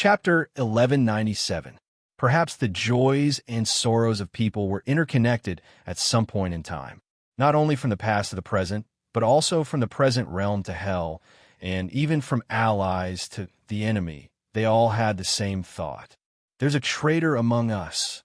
Chapter 1197. Perhaps the joys and sorrows of people were interconnected at some point in time, not only from the past to the present, but also from the present realm to hell, and even from allies to the enemy. They all had the same thought. There's a traitor among us.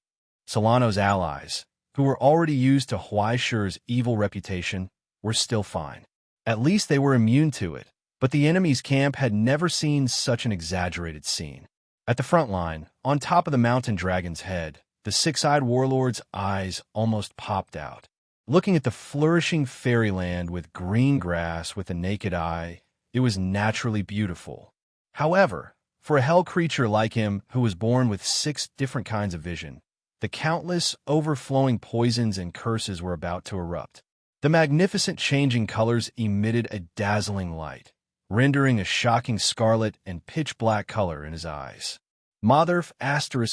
Solano's allies, who were already used to Huaishi's evil reputation, were still fine. At least they were immune to it. But the enemy's camp had never seen such an exaggerated scene. At the front line, on top of the mountain dragon's head, the six-eyed warlord's eyes almost popped out. Looking at the flourishing fairyland with green grass with the naked eye, it was naturally beautiful. However, for a hell creature like him who was born with 6 different kinds of vision, the countless overflowing poisons and curses were about to erupt. The magnificent changing colors emitted a dazzling light, rendering a shocking scarlet and pitch-black color in his eyes. Motherf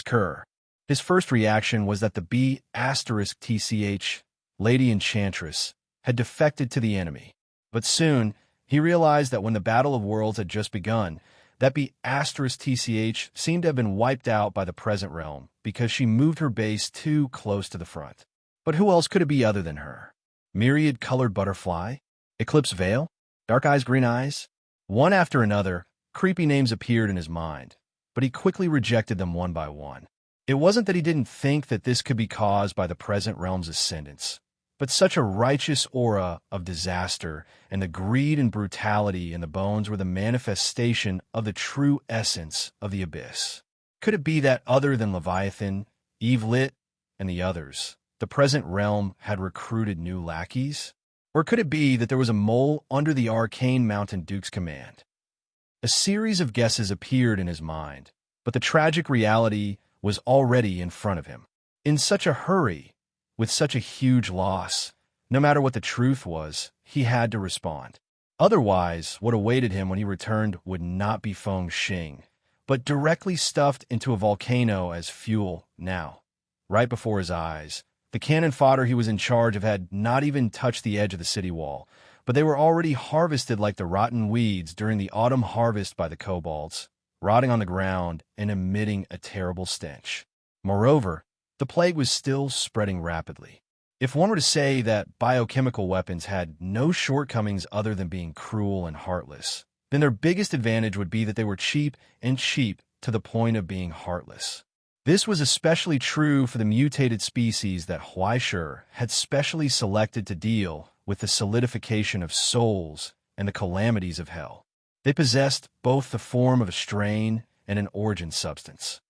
*Ker. His first reaction was that the B** TCH, Lady Enchantress, had defected to the enemy. But soon, he realized that when the Battle of Worlds had just begun, that B** TCH seemed to have been wiped out by the present realm because she moved her base too close to the front. But who else could it be other than her? Myriad-colored butterfly? Eclipse veil? Dark eyes, green eyes? One after another, creepy names appeared in his mind, but he quickly rejected them one by one. It wasn't that he didn't think that this could be caused by the present realm's ascendance, but such a righteous aura of disaster and the greed and brutality in the bones were the manifestation of the true essence of the abyss. Could it be that other than Leviathan, Eve-Lit, and the others, the present realm had recruited new lackeys? Or could it be that there was a mole under the arcane mountain duke's command? A series of guesses appeared in his mind, but the tragic reality was already in front of him. In such a hurry, with such a huge loss, no matter what the truth was, he had to respond. Otherwise, what awaited him when he returned would not be Feng Xing, but directly stuffed into a volcano as fuel now, right before his eyes. The cannon fodder he was in charge of had not even touched the edge of the city wall, but they were already harvested like the rotten weeds during the autumn harvest by the kobolds, rotting on the ground and emitting a terrible stench. Moreover, the plague was still spreading rapidly. If one were to say that biochemical weapons had no shortcomings other than being cruel and heartless, then their biggest advantage would be that they were cheap to the point of being heartless. This was especially true for the mutated species that Huaishi had specially selected to deal with the solidification of souls and the calamities of hell. They possessed both the form of a strain and an origin substance.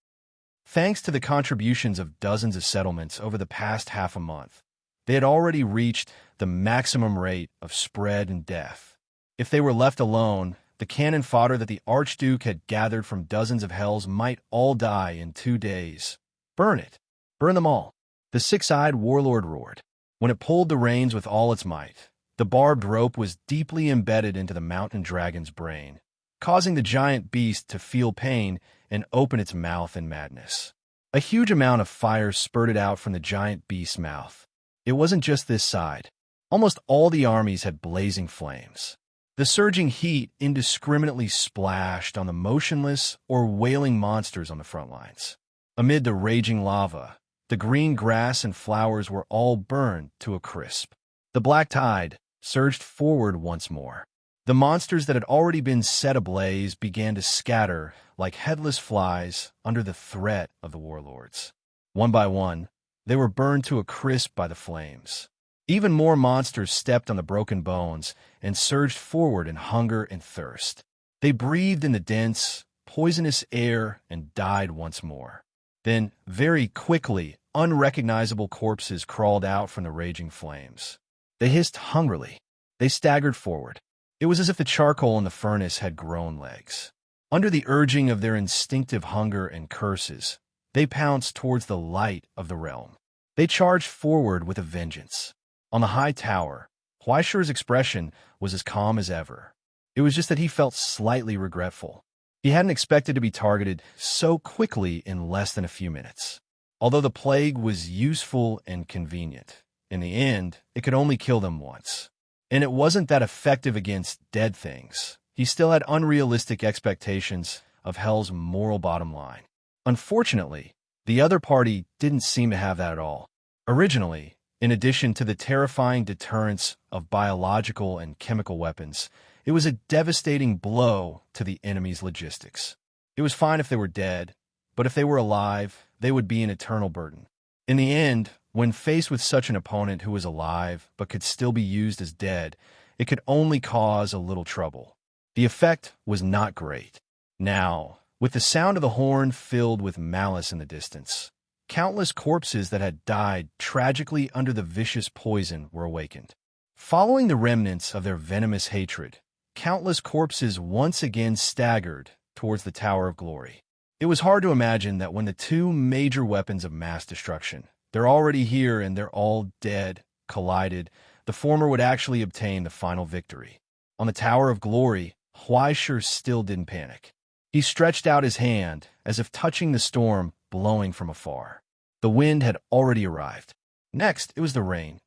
Thanks to the contributions of dozens of settlements over the past half a month, they had already reached the maximum rate of spread and death. If they were left alone, the cannon fodder that the Archduke had gathered from dozens of hells might all die in 2 days. Burn it! Burn them all! The six-eyed warlord roared. When it pulled the reins with all its might, the barbed rope was deeply embedded into the mountain dragon's brain, causing the giant beast to feel pain and open its mouth in madness. A huge amount of fire spurted out from the giant beast's mouth. It wasn't just this side. Almost all the armies had blazing flames. The surging heat indiscriminately splashed on the motionless or wailing monsters on the front lines. Amid the raging lava, the green grass and flowers were all burned to a crisp. The black tide surged forward once more. The monsters that had already been set ablaze began to scatter like headless flies under the threat of the warlords. One by one, they were burned to a crisp by the flames. Even more monsters stepped on the broken bones and surged forward in hunger and thirst. They breathed in the dense, poisonous air and died once more. Then, very quickly, unrecognizable corpses crawled out from the raging flames. They hissed hungrily. They staggered forward. It was as if the charcoal in the furnace had grown legs. Under the urging of their instinctive hunger and curses, they pounced towards the light of the realm. They charged forward with a vengeance. On the high tower, Huaishi's expression was as calm as ever. It was just that he felt slightly regretful. He hadn't expected to be targeted so quickly in less than a few minutes. Although the plague was useful and convenient, in the end, it could only kill them once. And it wasn't that effective against dead things. He still had unrealistic expectations of hell's moral bottom line. Unfortunately, the other party didn't seem to have that at all. Originally, in addition to the terrifying deterrence of biological and chemical weapons, it was a devastating blow to the enemy's logistics. It was fine if they were dead, but if they were alive, they would be an eternal burden. In the end, when faced with such an opponent who was alive but could still be used as dead, it could only cause a little trouble. The effect was not great. Now, with the sound of the horn filled with malice in the distance, countless corpses that had died tragically under the vicious poison were awakened. Following the remnants of their venomous hatred, countless corpses once again staggered towards the Tower of Glory. It was hard to imagine that when the two major weapons of mass destruction, they're already here and they're all dead, collided, the former would actually obtain the final victory. On the Tower of Glory, Huaisher still didn't panic. He stretched out his hand, as if touching the storm blowing from afar. The wind had already arrived. Next, it was the rain.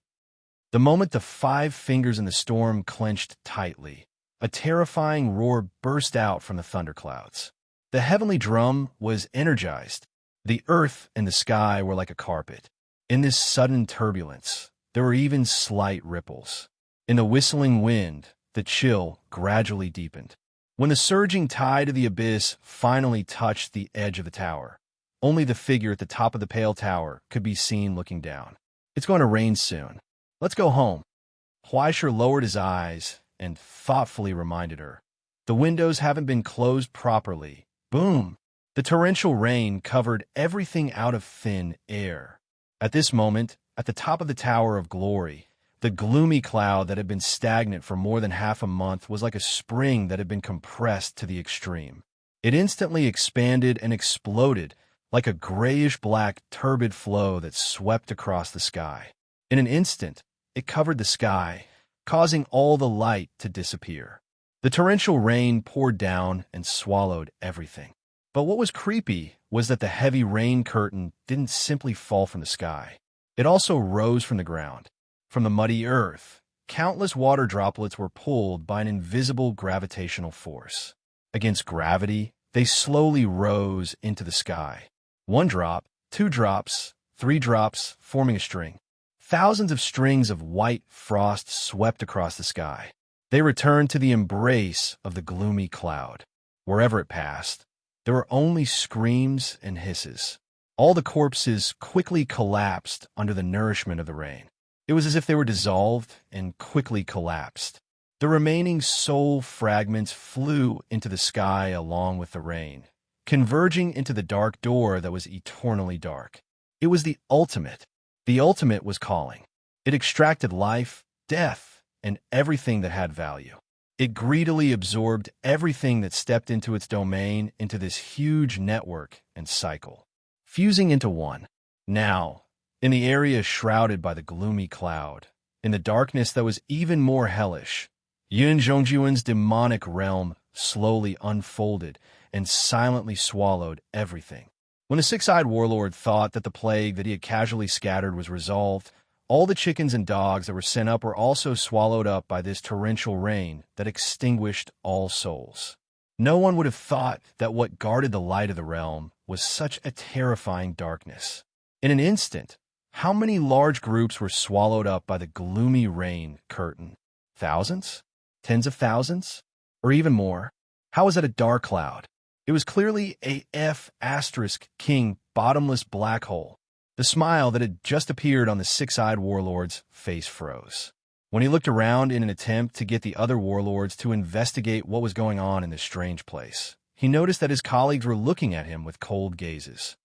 The moment the 5 fingers in the storm clenched tightly, a terrifying roar burst out from the thunderclouds. The heavenly drum was energized. The earth and the sky were like a carpet. In this sudden turbulence, there were even slight ripples. In the whistling wind, the chill gradually deepened. When the surging tide of the abyss finally touched the edge of the tower, only the figure at the top of the pale tower could be seen looking down. "It's going to rain soon. Let's go home." Huaisher lowered his eyes and thoughtfully reminded her. "The windows haven't been closed properly." Boom! The torrential rain covered everything out of thin air. At this moment, at the top of the Tower of Glory, the gloomy cloud that had been stagnant for more than half a month was like a spring that had been compressed to the extreme. It instantly expanded and exploded like a grayish-black turbid flow that swept across the sky. In an instant, it covered the sky, causing all the light to disappear. The torrential rain poured down and swallowed everything. But what was creepy was that the heavy rain curtain didn't simply fall from the sky. It also rose from the ground. From the muddy earth, countless water droplets were pulled by an invisible gravitational force. Against gravity, they slowly rose into the sky. 1 drop, 2 drops, 3 drops, forming a string. Thousands of strings of white frost swept across the sky. They returned to the embrace of the gloomy cloud. Wherever it passed, there were only screams and hisses. All the corpses quickly collapsed under the nourishment of the rain. It was as if they were dissolved and quickly collapsed. The remaining soul fragments flew into the sky along with the rain, converging into the dark door that was eternally dark. It was the ultimate. The ultimate was calling. It extracted life, death, and everything that had value. It greedily absorbed everything that stepped into its domain into this huge network and cycle, fusing into one. Now, in the area shrouded by the gloomy cloud, in the darkness that was even more hellish, Yun Zhongjuan's demonic realm slowly unfolded and silently swallowed everything. When the six-eyed warlord thought that the plague that he had casually scattered was resolved, all the chickens and dogs that were sent up were also swallowed up by this torrential rain that extinguished all souls. No one would have thought that what guarded the light of the realm was such a terrifying darkness. In an instant, how many large groups were swallowed up by the gloomy rain curtain? Thousands? Tens of thousands? Or even more? How was it a dark cloud? It was clearly a F***king bottomless black hole. The smile that had just appeared on the six-eyed warlord's face froze. When he looked around in an attempt to get the other warlords to investigate what was going on in this strange place, he noticed that his colleagues were looking at him with cold gazes.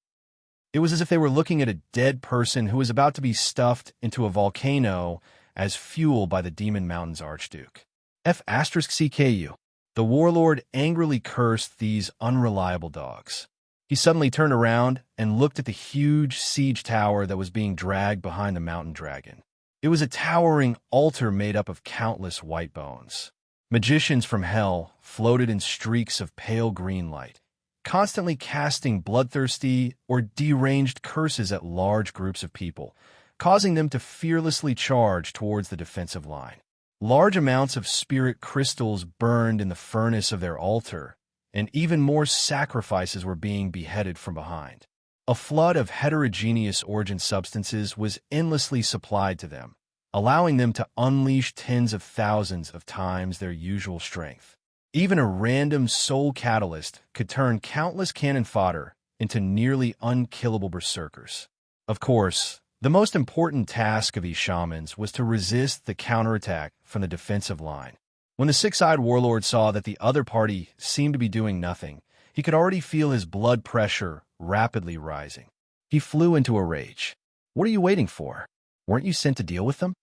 It was as if they were looking at a dead person who was about to be stuffed into a volcano as fuel by the Demon Mountain's Archduke. F***CKU. The warlord angrily cursed these unreliable dogs. He suddenly turned around and looked at the huge siege tower that was being dragged behind the mountain dragon. It was a towering altar made up of countless white bones. Magicians from hell floated in streaks of pale green light, constantly casting bloodthirsty or deranged curses at large groups of people, causing them to fearlessly charge towards the defensive line. Large amounts of spirit crystals burned in the furnace of their altar, and even more sacrifices were being beheaded from behind. A flood of heterogeneous origin substances was endlessly supplied to them, allowing them to unleash tens of thousands of times their usual strength. Even a random soul catalyst could turn countless cannon fodder into nearly unkillable berserkers. Of course, the most important task of these shamans was to resist the counterattack from the defensive line. When the six-eyed warlord saw that the other party seemed to be doing nothing, he could already feel his blood pressure rapidly rising. He flew into a rage. "What are you waiting for? Weren't you sent to deal with them?"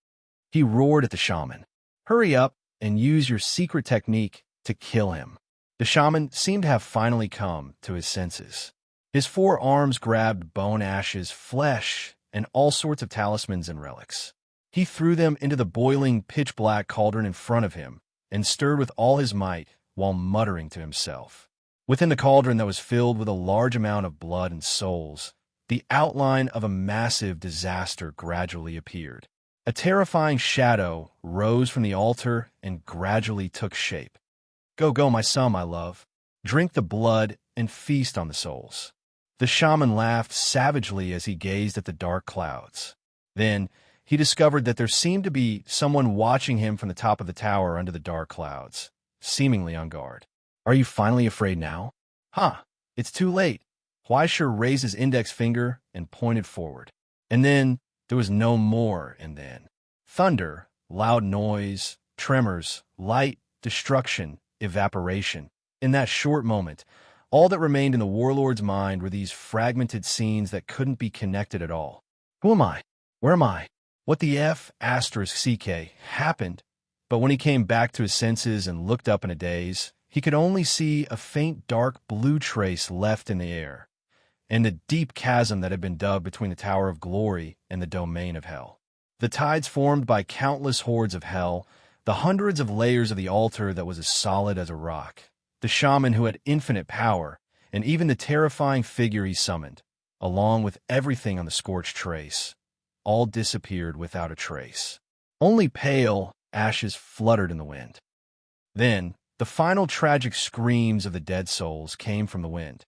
He roared at the shaman. "Hurry up and use your secret technique to kill him." The shaman seemed to have finally come to his senses. His four arms grabbed bone ashes, flesh, and all sorts of talismans and relics. He threw them into the boiling, pitch-black cauldron in front of him and stirred with all his might while muttering to himself. Within the cauldron that was filled with a large amount of blood and souls, the outline of a massive disaster gradually appeared. A terrifying shadow rose from the altar and gradually took shape. "Go, go, my son, my love. Drink the blood and feast on the souls." The shaman laughed savagely as he gazed at the dark clouds. Then he discovered that there seemed to be someone watching him from the top of the tower under the dark clouds, seemingly on guard. "Are you finally afraid now?" "Huh, it's too late." Huaisher raised his index finger and pointed forward. And then there was no more and then. Thunder, loud noise, tremors, light, destruction, evaporation. In that short moment, all that remained in the warlord's mind were these fragmented scenes that couldn't be connected at all. Who am I? Where am I? What the F***CK happened? But when he came back to his senses and looked up in a daze, he could only see a faint dark blue trace left in the air, and the deep chasm that had been dug between the Tower of Glory and the domain of Hell. The tides formed by countless hordes of Hell, the hundreds of layers of the altar that was as solid as a rock, the shaman who had infinite power, and even the terrifying figure he summoned, along with everything on the scorched trace, all disappeared without a trace. Only pale ashes fluttered in the wind. Then, the final tragic screams of the dead souls came from the wind.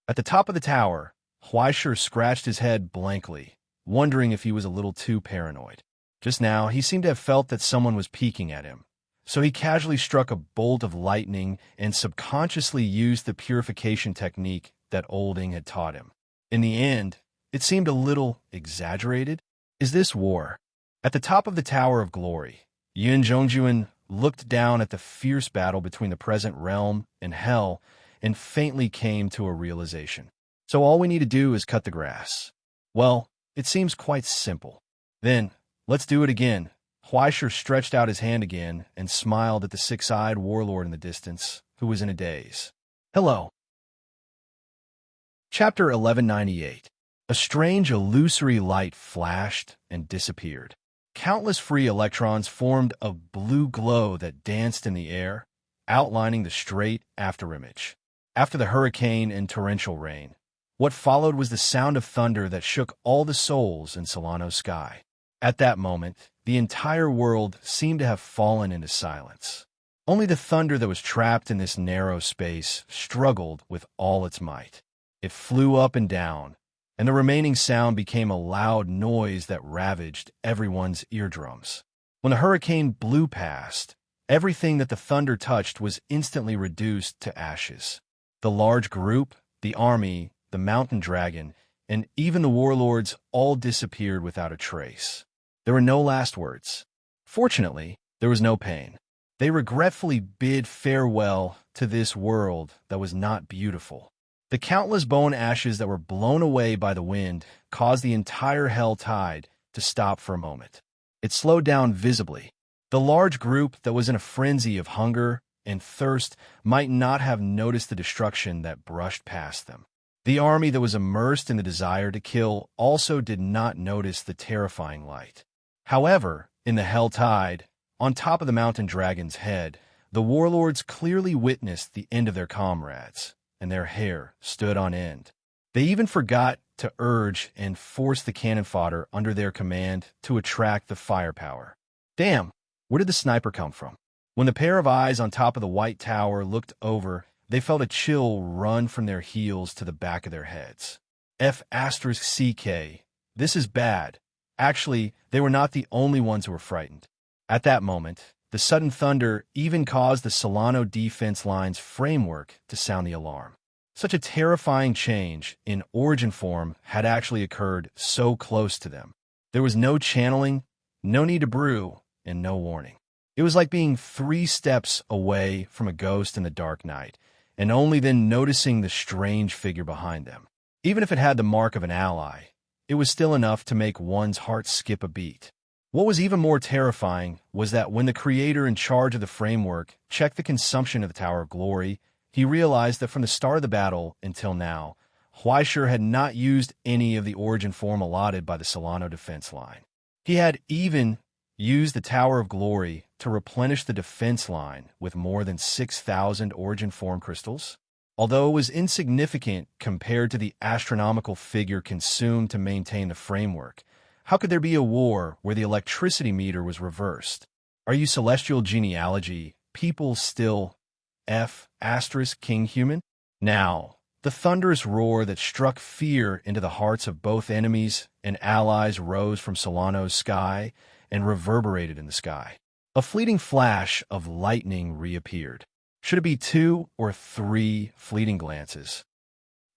At the top of the tower, Huaisher scratched his head blankly, wondering if he was a little too paranoid. Just now, he seemed to have felt that someone was peeking at him, so he casually struck a bolt of lightning and subconsciously used the purification technique that Old Ing had taught him. In the end, it seemed a little exaggerated. Is this war? At the top of the Tower of Glory, Yun Zhongjuan looked down at the fierce battle between the present realm and Hell and faintly came to a realization. So all we need to do is cut the grass. Well, it seems quite simple. Then, let's do it again. Huaisher stretched out his hand again and smiled at the six-eyed warlord in the distance, who was in a daze. Hello. Chapter 1198. A strange illusory light flashed and disappeared. Countless free electrons formed a blue glow that danced in the air, outlining the straight afterimage. After the hurricane and torrential rain, what followed was the sound of thunder that shook all the souls in Solano's sky. At that moment, the entire world seemed to have fallen into silence. Only the thunder that was trapped in this narrow space struggled with all its might. It flew up and down, and the remaining sound became a loud noise that ravaged everyone's eardrums. When the hurricane blew past, everything that the thunder touched was instantly reduced to ashes. The large group, the army, the mountain dragon, and even the warlords all disappeared without a trace. There were no last words. Fortunately, there was no pain. They regretfully bid farewell to this world that was not beautiful. The countless bone ashes that were blown away by the wind caused the entire hell tide to stop for a moment. It slowed down visibly. The large group that was in a frenzy of hunger and thirst might not have noticed the destruction that brushed past them. The army that was immersed in the desire to kill also did not notice the terrifying light. However, in the hell tide, on top of the mountain dragon's head, the warlords clearly witnessed the end of their comrades, and their hair stood on end. They even forgot to urge and force the cannon fodder under their command to attract the firepower. Damn, where did the sniper come from? When the pair of eyes on top of the white tower looked over, they felt a chill run from their heels to the back of their heads. F***CK. This is bad. Actually, they were not the only ones who were frightened. At that moment, the sudden thunder even caused the Solano defense line's framework to sound the alarm. Such a terrifying change in origin form had actually occurred so close to them. There was no channeling, no need to brew, and no warning. It was like being 3 steps away from a ghost in the dark night, and only then noticing the strange figure behind them. Even if it had the mark of an ally, it was still enough to make one's heart skip a beat. What was even more terrifying was that when the creator in charge of the framework checked the consumption of the Tower of Glory, he realized that from the start of the battle until now, Huaishir had not used any of the origin form allotted by the Solano defense line. He had even used the Tower of Glory to replenish the defense line with more than 6,000 origin form crystals. Although it was insignificant compared to the astronomical figure consumed to maintain the framework, how could there be a war where the electricity meter was reversed? Are you celestial genealogy, people still King human? Now, the thunderous roar that struck fear into the hearts of both enemies and allies rose from Solano's sky and reverberated in the sky. A fleeting flash of lightning reappeared. Should it be 2 or 3 fleeting glances?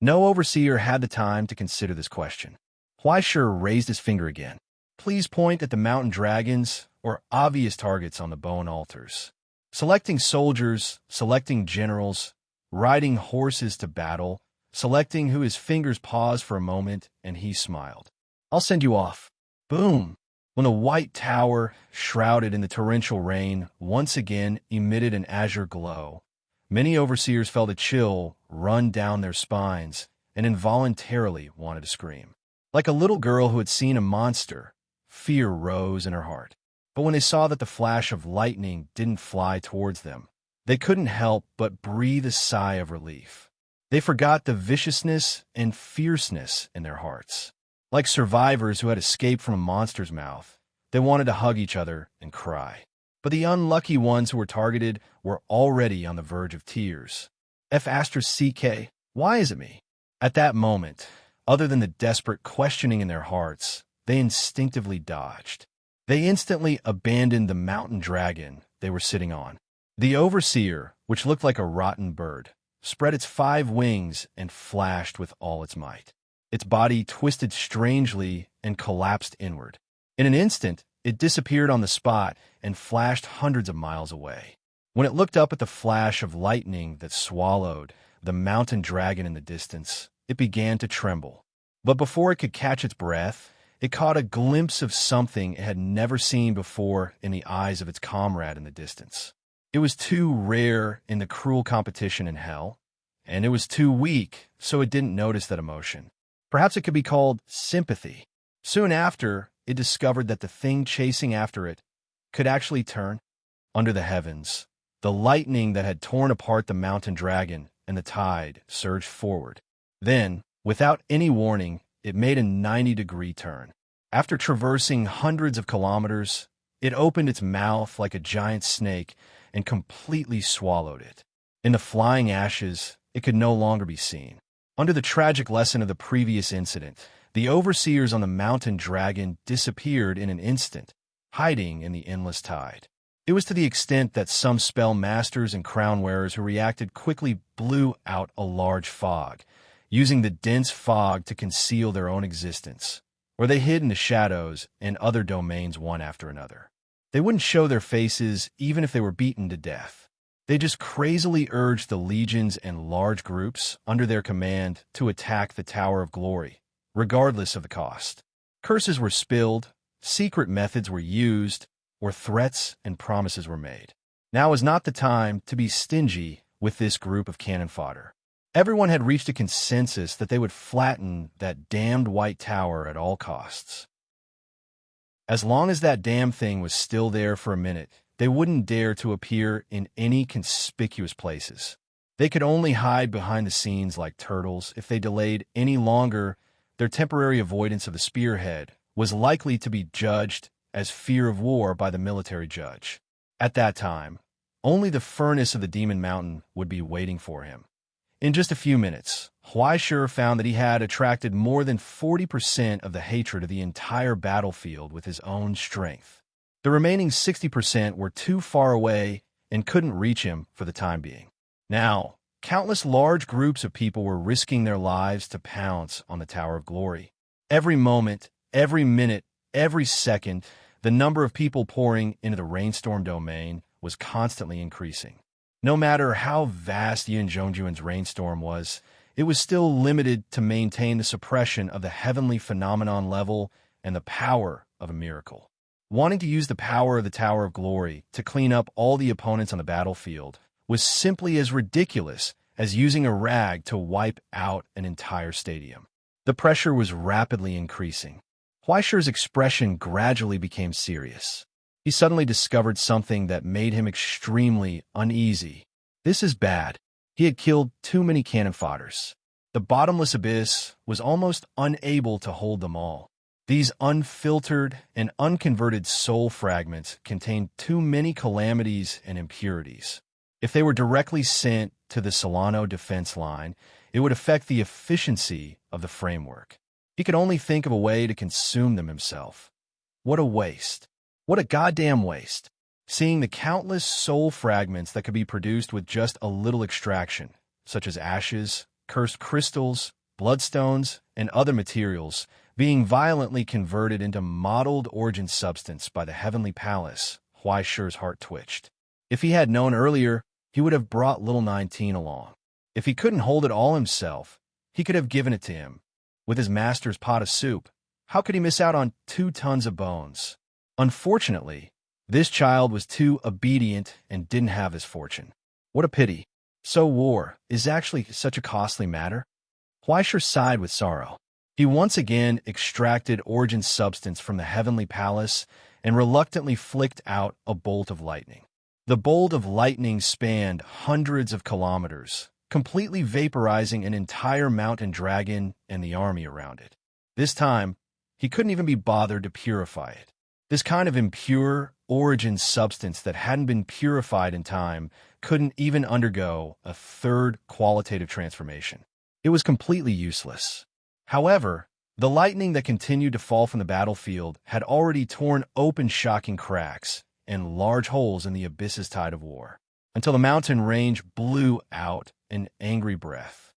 No overseer had the time to consider this question. Huaishir raised his finger again. Please point at the mountain dragons or obvious targets on the bone altars. Selecting soldiers, selecting generals, riding horses to battle, selecting who his fingers paused for a moment, and he smiled. I'll send you off. Boom! When the white tower, shrouded in the torrential rain, once again emitted an azure glow, many overseers felt a chill run down their spines and involuntarily wanted to scream. Like a little girl who had seen a monster, fear rose in her heart. But when they saw that the flash of lightning didn't fly towards them, they couldn't help but breathe a sigh of relief. They forgot the viciousness and fierceness in their hearts. Like survivors who had escaped from a monster's mouth, they wanted to hug each other and cry. But the unlucky ones who were targeted were already on the verge of tears. F***CK, why is it me? At that moment, other than the desperate questioning in their hearts, they instinctively dodged. They instantly abandoned the mountain dragon they were sitting on. The overseer, which looked like a rotten bird, spread its 5 wings and flashed with all its might. Its body twisted strangely and collapsed inward. In an instant, it disappeared on the spot and flashed hundreds of miles away. When it looked up at the flash of lightning that swallowed the mountain dragon in the distance, it began to tremble. But before it could catch its breath, it caught a glimpse of something it had never seen before in the eyes of its comrade in the distance. It was too rare in the cruel competition in hell, and it was too weak, so it didn't notice that emotion. Perhaps it could be called sympathy. Soon after, it discovered that the thing chasing after it could actually turn. Under the heavens, the lightning that had torn apart the mountain dragon and the tide surged forward. Then, without any warning, it made a 90-degree turn. After traversing hundreds of kilometers, it opened its mouth like a giant snake and completely swallowed it. In the flying ashes, it could no longer be seen. Under the tragic lesson of the previous incident, the overseers on the mountain dragon disappeared in an instant, hiding in the endless tide. It was to the extent that some spell masters and crown wearers who reacted quickly blew out a large fog, using the dense fog to conceal their own existence, or they hid in the shadows and other domains one after another. They wouldn't show their faces even if they were beaten to death. They just crazily urged the legions and large groups under their command to attack the Tower of Glory, regardless of the cost. Curses were spilled, secret methods were used, or threats and promises were made. Now is not the time to be stingy with this group of cannon fodder. Everyone had reached a consensus that they would flatten that damned white tower at all costs. As long as that damn thing was still there for a minute, they wouldn't dare to appear in any conspicuous places. They could only hide behind the scenes like turtles. If they delayed any longer, their temporary avoidance of the spearhead was likely to be judged as fear of war by the military judge. At that time, Only the furnace of the Demon Mountain would be waiting for him. In just a few minutes, Huaishur found that he had attracted more than 40% of the hatred of the entire battlefield with his own strength. The remaining 60% were too far away and couldn't reach him for the time being. Now, countless large groups of people were risking their lives to pounce on the Tower of Glory. Every moment, every minute, every second, the number of people pouring into the rainstorm domain was constantly increasing. No matter how vast Yin Zhongjuan's rainstorm was, it was still limited to maintain the suppression of the heavenly phenomenon level and the power of a miracle. Wanting to use the power of the Tower of Glory to clean up all the opponents on the battlefield was simply as ridiculous as using a rag to wipe out an entire stadium. The pressure was rapidly increasing. Huaishur's expression gradually became serious. He suddenly discovered something that made him extremely uneasy. This is bad. He had killed too many cannon fodders. The bottomless abyss was almost unable to hold them all. These unfiltered and unconverted soul fragments contained too many calamities and impurities. If they were directly sent to the Solano defense line, it would affect the efficiency of the framework. He could only think of a way to consume them himself. What a waste. What a goddamn waste. Seeing the countless soul fragments that could be produced with just a little extraction, such as ashes, cursed crystals, bloodstones, and other materials, being violently converted into mottled origin substance by the heavenly palace, Huaishur's heart twitched. If he had known earlier, he would have brought little 19 along. If he couldn't hold it all himself, he could have given it to him. With his master's pot of soup, how could he miss out on 2 tons of bones? Unfortunately, this child was too obedient and didn't have his fortune. What a pity. So war is actually such a costly matter? Huaishur sighed with sorrow. He once again extracted origin substance from the heavenly palace and reluctantly flicked out a bolt of lightning. The bolt of lightning spanned hundreds of kilometers, completely vaporizing an entire mountain dragon and the army around it. This time, he couldn't even be bothered to purify it. This kind of impure origin substance that hadn't been purified in time couldn't even undergo a third qualitative transformation. It was completely useless. However, the lightning that continued to fall from the battlefield had already torn open shocking cracks and large holes in the abyss's tide of war, until the mountain range blew out an angry breath.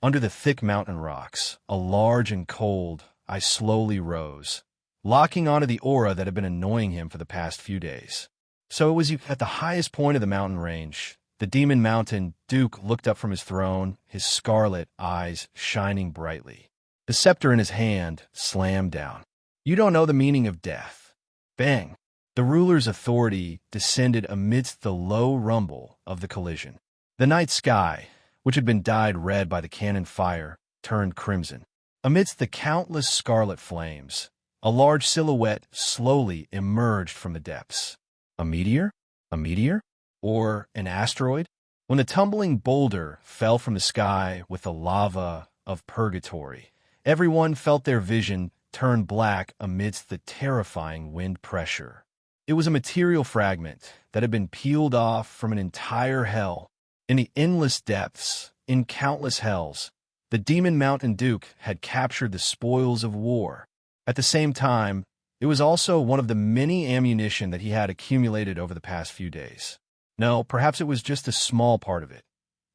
Under the thick mountain rocks, a large and cold eye slowly rose, locking onto the aura that had been annoying him for the past few days. So it was at the highest point of the mountain range. The Demon Mountain Duke looked up from his throne, his scarlet eyes shining brightly. The scepter in his hand slammed down. You don't know the meaning of death. Bang! The ruler's authority descended amidst the low rumble of the collision. The night sky, which had been dyed red by the cannon fire, turned crimson. Amidst the countless scarlet flames, a large silhouette slowly emerged from the depths. A meteor? A meteor? Or an asteroid? When the tumbling boulder fell from the sky with the lava of purgatory, everyone felt their vision turn black amidst the terrifying wind pressure. It was a material fragment that had been peeled off from an entire hell. In the endless depths, in countless hells, the Demon Mountain Duke had captured the spoils of war. At the same time, it was also one of the many ammunition that he had accumulated over the past few days. No, perhaps it was just a small part of it.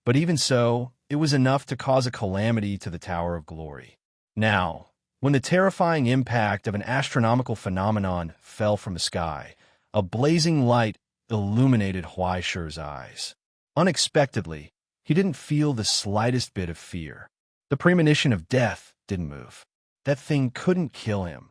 But even so, it was enough to cause a calamity to the Tower of Glory. Now, when the terrifying impact of an astronomical phenomenon fell from the sky, a blazing light illuminated Huaishur's eyes. Unexpectedly, he didn't feel the slightest bit of fear. The premonition of death didn't move. That thing couldn't kill him,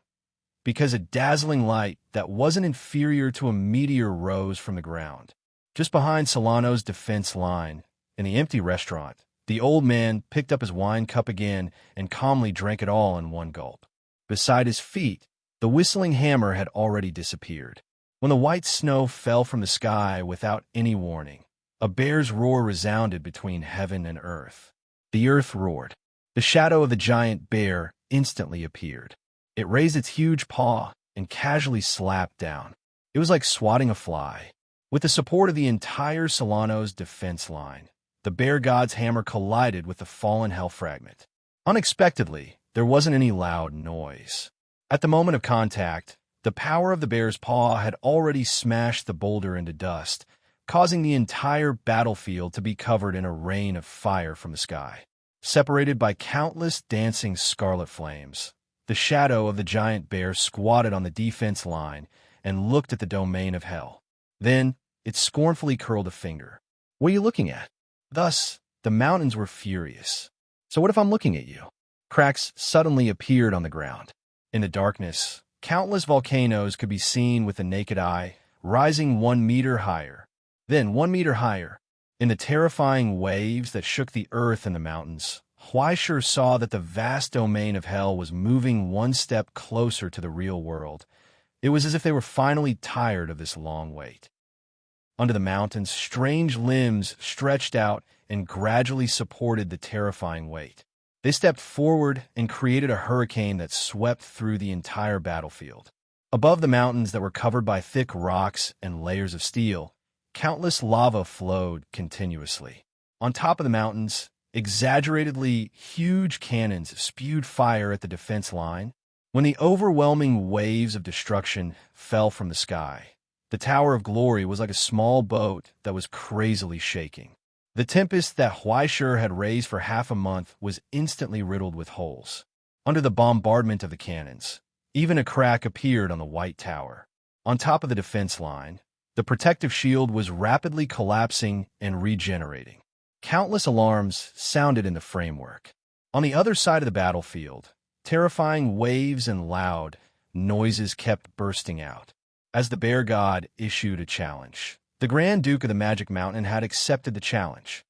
because a dazzling light that wasn't inferior to a meteor rose from the ground. Just behind Solano's defense line, in the empty restaurant, the old man picked up his wine cup again and calmly drank it all in one gulp. Beside his feet, the whistling hammer had already disappeared. When the white snow fell from the sky without any warning, a bear's roar resounded between heaven and earth. The earth roared. The shadow of the giant bear instantly appeared. It raised its huge paw and casually slapped down. It was like swatting a fly. With the support of the entire Solano's defense line, the bear god's hammer collided with the fallen hell fragment. Unexpectedly, there wasn't any loud noise. At the moment of contact, the power of the bear's paw had already smashed the boulder into dust, causing the entire battlefield to be covered in a rain of fire from the sky. Separated by countless dancing scarlet flames, the shadow of the giant bear squatted on the defense line and looked at the domain of hell. Then, it scornfully curled a finger. "What are you looking at?" Thus, the mountains were furious. "So what if I'm looking at you?" Cracks suddenly appeared on the ground. In the darkness, countless volcanoes could be seen with the naked eye, rising 1 meter higher. Then 1 meter higher. In the terrifying waves that shook the earth and the mountains, Huaishur saw that the vast domain of hell was moving one step closer to the real world. It was as if they were finally tired of this long wait. Under the mountains, strange limbs stretched out and gradually supported the terrifying weight. They stepped forward and created a hurricane that swept through the entire battlefield. Above the mountains that were covered by thick rocks and layers of steel, countless lava flowed continuously. On top of the mountains, exaggeratedly huge cannons spewed fire at the defense line. When the overwhelming waves of destruction fell from the sky, the Tower of Glory was like a small boat that was crazily shaking. The tempest that Huaishur had raised for half a month was instantly riddled with holes. Under the bombardment of the cannons, even a crack appeared on the White Tower. On top of the defense line, the protective shield was rapidly collapsing and regenerating. Countless alarms sounded in the framework. On the other side of the battlefield, terrifying waves and loud noises kept bursting out. As the bear god issued a challenge, the Grand Duke of the Magic Mountain had accepted the challenge.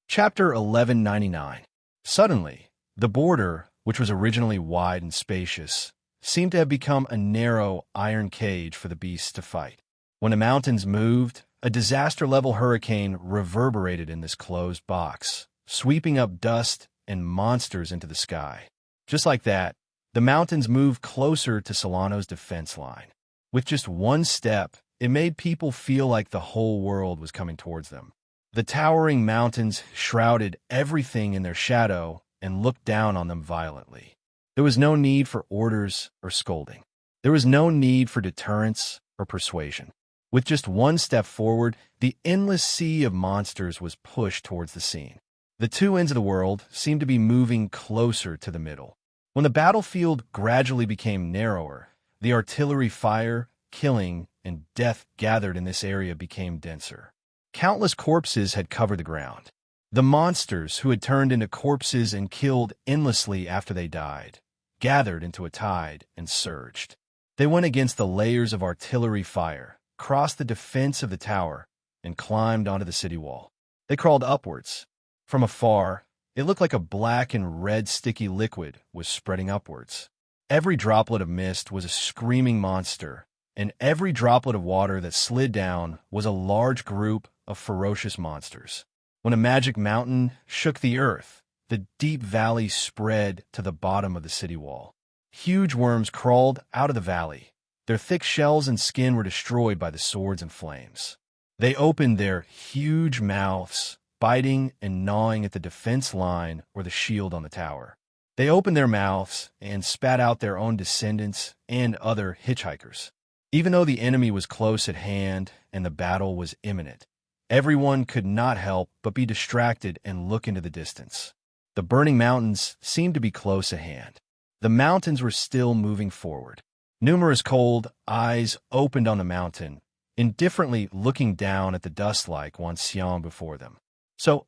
Chapter 1199. Suddenly, the border, which was originally wide and spacious, seemed to have become a narrow iron cage for the beasts to fight. When the mountains moved, a disaster-level hurricane reverberated in this closed box, sweeping up dust and monsters into the sky. Just like that, the mountains moved closer to Solano's defense line. With just one step, it made people feel like the whole world was coming towards them. The towering mountains shrouded everything in their shadow and looked down on them violently. There was no need for orders or scolding. There was no need for deterrence or persuasion. With just one step forward, the endless sea of monsters was pushed towards the scene. The two ends of the world seemed to be moving closer to the middle. When the battlefield gradually became narrower, the artillery fire, killing, and death gathered in this area became denser. Countless corpses had covered the ground. The monsters who had turned into corpses and killed endlessly after they died gathered into a tide and surged. They went against the layers of artillery fire, crossed the defense of the tower, and climbed onto the city wall. They crawled upwards. From afar, it looked like a black and red sticky liquid was spreading upwards. Every droplet of mist was a screaming monster, and every droplet of water that slid down was a large group of ferocious monsters. When a magic mountain shook the earth, the deep valley spread to the bottom of the city wall. Huge worms crawled out of the valley. Their thick shells and skin were destroyed by the swords and flames. They opened their huge mouths, biting and gnawing at the defense line or the shield on the tower. They opened their mouths and spat out their own descendants and other hitchhikers. Even though the enemy was close at hand and the battle was imminent, everyone could not help but be distracted and look into the distance. The burning mountains seemed to be close at hand. The mountains were still moving forward. Numerous cold eyes opened on the mountain, indifferently looking down at the dust-like Wanxiang before them. So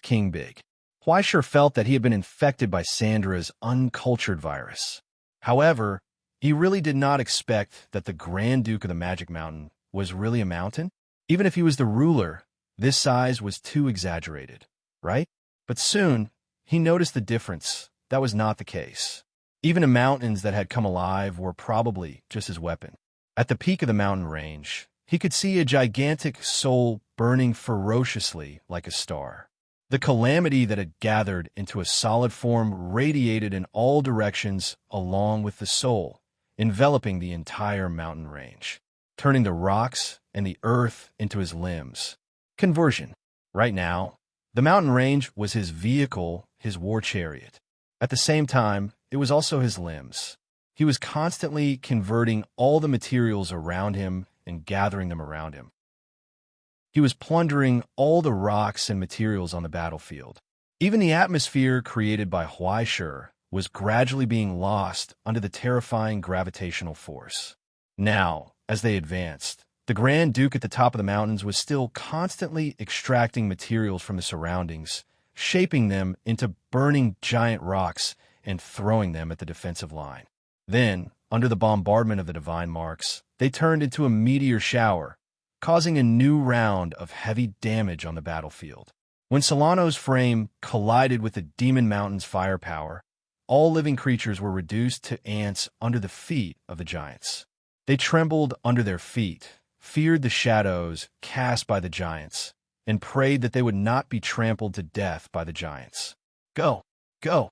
King Big. Huaishur felt that he had been infected by Sandra's uncultured virus. However, he really did not expect that the Grand Duke of the Magic Mountain was really a mountain. Even if he was the ruler, this size was too exaggerated, right? But soon, he noticed the difference. That was not the case. Even the mountains that had come alive were probably just his weapon. At the peak of the mountain range, he could see a gigantic soul burning ferociously like a star. The calamity that had gathered into a solid form radiated in all directions along with the soul, enveloping the entire mountain range. turning the rocks and the earth into his limbs. Conversion. Right now, the mountain range was his vehicle, his war chariot. At the same time, it was also his limbs. He was constantly converting all the materials around him and gathering them around him. He was plundering all the rocks and materials on the battlefield. Even the atmosphere created by Huaishur was gradually being lost under the terrifying gravitational force. Now, as they advanced, the Grand Duke at the top of the mountains was still constantly extracting materials from the surroundings, shaping them into burning giant rocks and throwing them at the defensive line. Then, under the bombardment of the divine marks, they turned into a meteor shower, causing a new round of heavy damage on the battlefield. When Solano's frame collided with the Demon Mountain's firepower, all living creatures were reduced to ants under the feet of the giants. They trembled under their feet, feared the shadows cast by the giants, and prayed that they would not be trampled to death by the giants. Go! Go!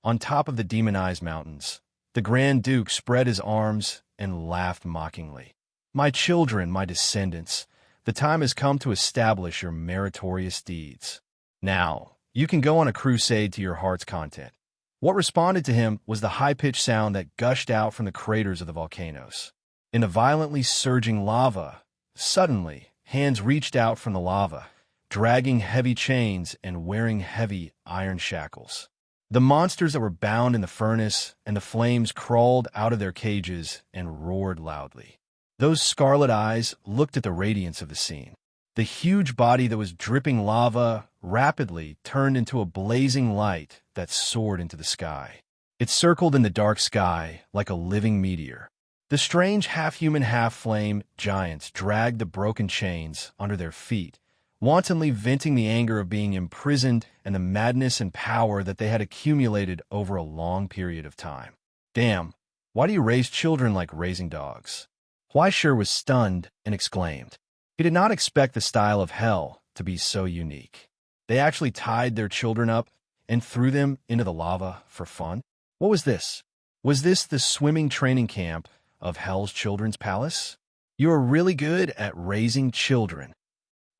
On top of the demonized mountains, the Grand Duke spread his arms and laughed mockingly. My children, my descendants, the time has come to establish your meritorious deeds. Now, you can go on a crusade to your heart's content. What responded to him was the high-pitched sound that gushed out from the craters of the volcanoes. In the violently surging lava, suddenly, hands reached out from the lava, dragging heavy chains and wearing heavy iron shackles. The monsters that were bound in the furnace and the flames crawled out of their cages and roared loudly. Those scarlet eyes looked at the radiance of the scene. The huge body that was dripping lava rapidly turned into a blazing light that soared into the sky. It circled in the dark sky like a living meteor. The strange half-human, half-flame giants dragged the broken chains under their feet, wantonly venting the anger of being imprisoned and the madness and power that they had accumulated over a long period of time. Damn, why do you raise children like raising dogs? Huaishur was stunned and exclaimed. He did not expect the style of hell to be so unique. They actually tied their children up and threw them into the lava for fun? What was this? Was this the swimming training camp of Hell's Children's Palace? You are really good at raising children.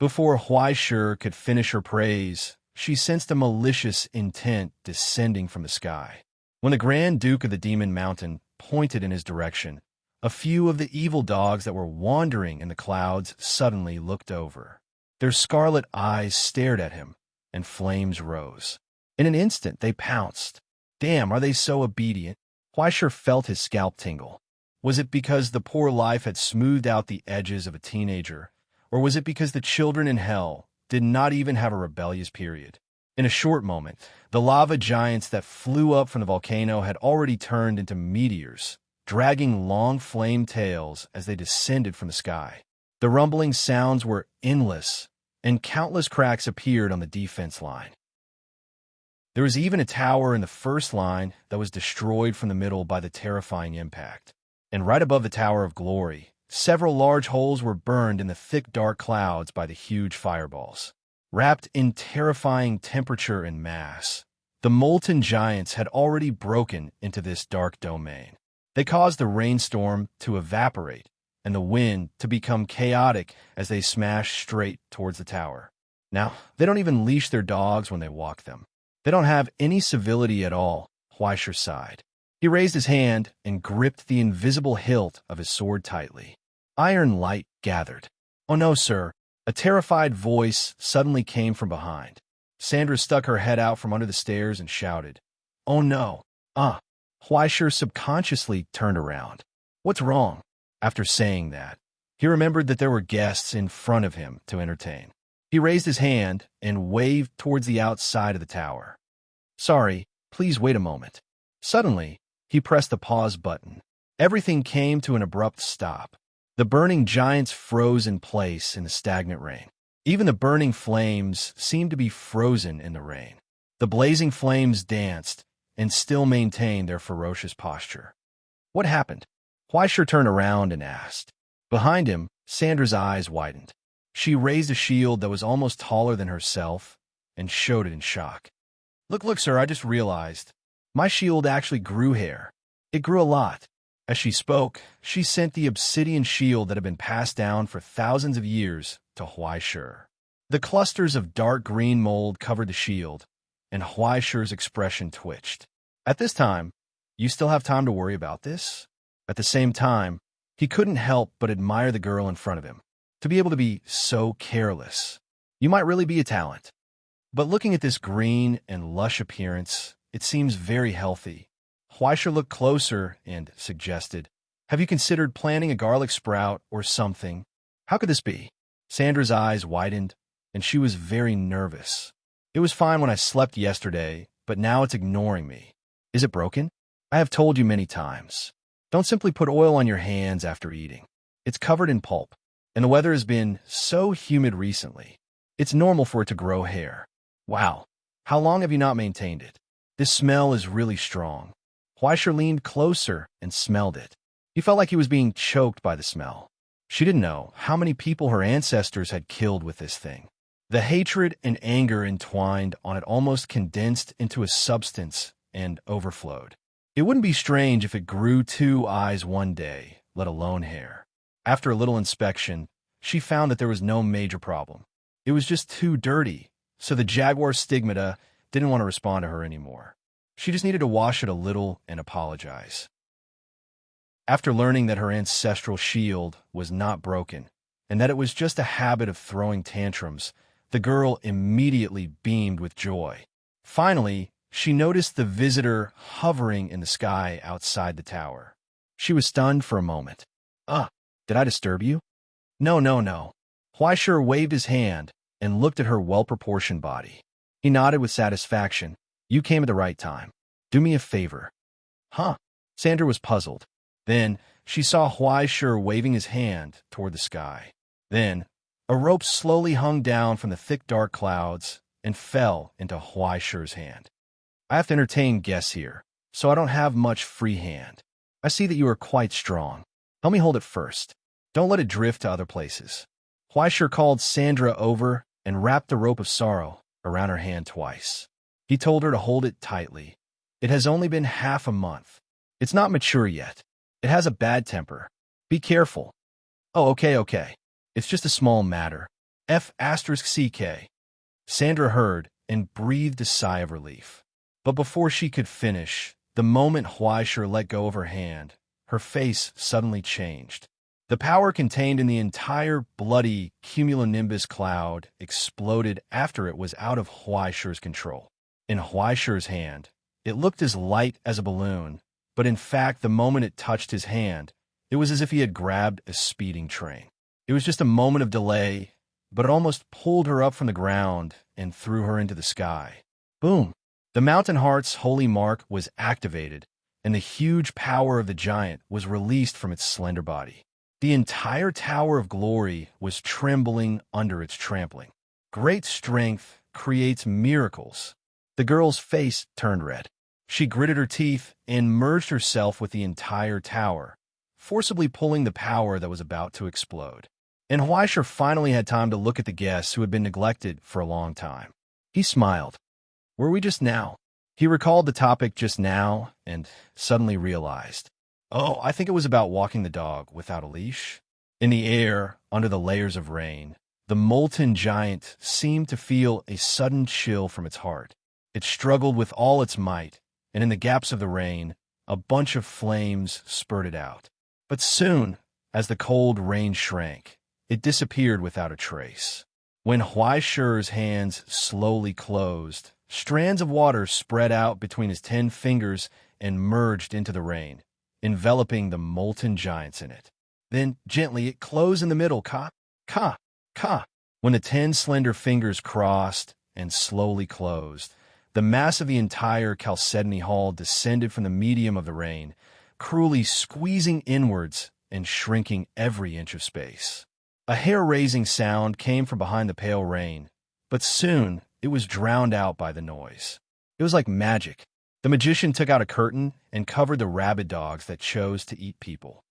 Before Huaishur could finish her praise, she sensed a malicious intent descending from the sky. When the Grand Duke of the Demon Mountain pointed in his direction, a few of the evil dogs that were wandering in the clouds suddenly looked over. Their scarlet eyes stared at him, and flames rose. In an instant, they pounced. Damn, are they so obedient? Huaishur felt his scalp tingle. Was it because the poor life had smoothed out the edges of a teenager, or was it because the children in hell did not even have a rebellious period? In a short moment, the lava giants that flew up from the volcano had already turned into meteors, dragging long flame tails as they descended from the sky. The rumbling sounds were endless, and countless cracks appeared on the defense line. There was even a tower in the first line that was destroyed from the middle by the terrifying impact. And right above the Tower of Glory, several large holes were burned in the thick dark clouds by the huge fireballs. Wrapped in terrifying temperature and mass, the molten giants had already broken into this dark domain. They caused the rainstorm to evaporate and the wind to become chaotic as they smashed straight towards the tower. Now, they don't even leash their dogs when they walk them. They don't have any civility at all, Huaishur sighed. He raised his hand and gripped the invisible hilt of his sword tightly. Iron light gathered. Oh no, sir. A terrified voice suddenly came from behind. Sandra stuck her head out from under the stairs and shouted, Oh no. Huaishur subconsciously turned around. What's wrong? After saying that, he remembered that there were guests in front of him to entertain. He raised his hand and waved towards the outside of the tower. Sorry, please wait a moment. Suddenly, he pressed the pause button. Everything came to an abrupt stop. The burning giants froze in place in the stagnant rain. Even the burning flames seemed to be frozen in the rain. The blazing flames danced and still maintained their ferocious posture. What happened? Huaishur turned around and asked. Behind him, Sandra's eyes widened. She raised a shield that was almost taller than herself and showed it in shock. Look, sir, I just realized. My shield actually grew hair. It grew a lot. As she spoke, she sent the obsidian shield that had been passed down for thousands of years to Huaishur. The clusters of dark green mold covered the shield, and Huaishur's expression twitched. At this time, you still have time to worry about this? At the same time, he couldn't help but admire the girl in front of him. To be able to be so careless. You might really be a talent. But looking at this green and lush appearance, it seems very healthy. Huaishur looked closer and suggested, "Have you considered planting a garlic sprout or something?" How could this be? Sandra's eyes widened, and she was very nervous. It was fine when I slept yesterday, but now it's ignoring me. Is it broken? I have told you many times. Don't simply put oil on your hands after eating. It's covered in pulp, and the weather has been so humid recently. It's normal for it to grow hair. Wow, how long have you not maintained it? This smell is really strong. Huaishur leaned closer and smelled it. He felt like he was being choked by the smell. She didn't know how many people her ancestors had killed with this thing. The hatred and anger entwined on it almost condensed into a substance and overflowed. It wouldn't be strange if it grew 2 eyes one day, let alone hair. After a little inspection, she found that there was no major problem. It was just too dirty, so the jaguar stigmata didn't want to respond to her anymore. She just needed to wash it a little and apologize. After learning that her ancestral shield was not broken, and that it was just a habit of throwing tantrums, the girl immediately beamed with joy. Finally, she noticed the visitor hovering in the sky outside the tower. She was stunned for a moment. Did I disturb you? No, no, no. Huaishur waved his hand and looked at her well-proportioned body. He nodded with satisfaction. You came at the right time. Do me a favor. Huh? Sandra was puzzled. Then she saw Huaishur waving his hand toward the sky. Then a rope slowly hung down from the thick dark clouds and fell into Huaishur's hand. I have to entertain guests here, so I don't have much free hand. I see that you are quite strong. Help me hold it first. Don't let it drift to other places. Huaishur called Sandra over and wrapped the rope of sorrow around her hand twice. He told her to hold it tightly. It has only been half a month. It's not mature yet. It has a bad temper. Be careful. Oh, okay. It's just a small matter. F***CK. Sandra heard and breathed a sigh of relief. But before she could finish, the moment Huaishur let go of her hand, her face suddenly changed. The power contained in the entire bloody cumulonimbus cloud exploded after it was out of Huaishur's control. In Huaishur's hand, it looked as light as a balloon, but in fact, the moment it touched his hand, it was as if he had grabbed a speeding train. It was just a moment of delay, but it almost pulled her up from the ground and threw her into the sky. Boom! The Mountain Heart's holy mark was activated, and the huge power of the giant was released from its slender body. The entire Tower of Glory was trembling under its trampling. Great strength creates miracles. The girl's face turned red. She gritted her teeth and merged herself with the entire tower, forcibly pulling the power that was about to explode. And Huaishur finally had time to look at the guests who had been neglected for a long time. He smiled. Were we just now? He recalled the topic just now and suddenly realized. Oh, I think it was about walking the dog without a leash. In the air, under the layers of rain, the molten giant seemed to feel a sudden chill from its heart. It struggled with all its might, and in the gaps of the rain, a bunch of flames spurted out. But soon, as the cold rain shrank, it disappeared without a trace. When Huaishur's hands slowly closed, strands of water spread out between his 10 fingers and merged into the rain, enveloping the molten giants in it. Then, gently, it closed in the middle, ka. When the 10 slender fingers crossed and slowly closed, the mass of the entire Chalcedony Hall descended from the medium of the rain, cruelly squeezing inwards and shrinking every inch of space. A hair-raising sound came from behind the pale rain, but soon it was drowned out by the noise. It was like magic. The magician took out a curtain and covered the rabid dogs that chose to eat people.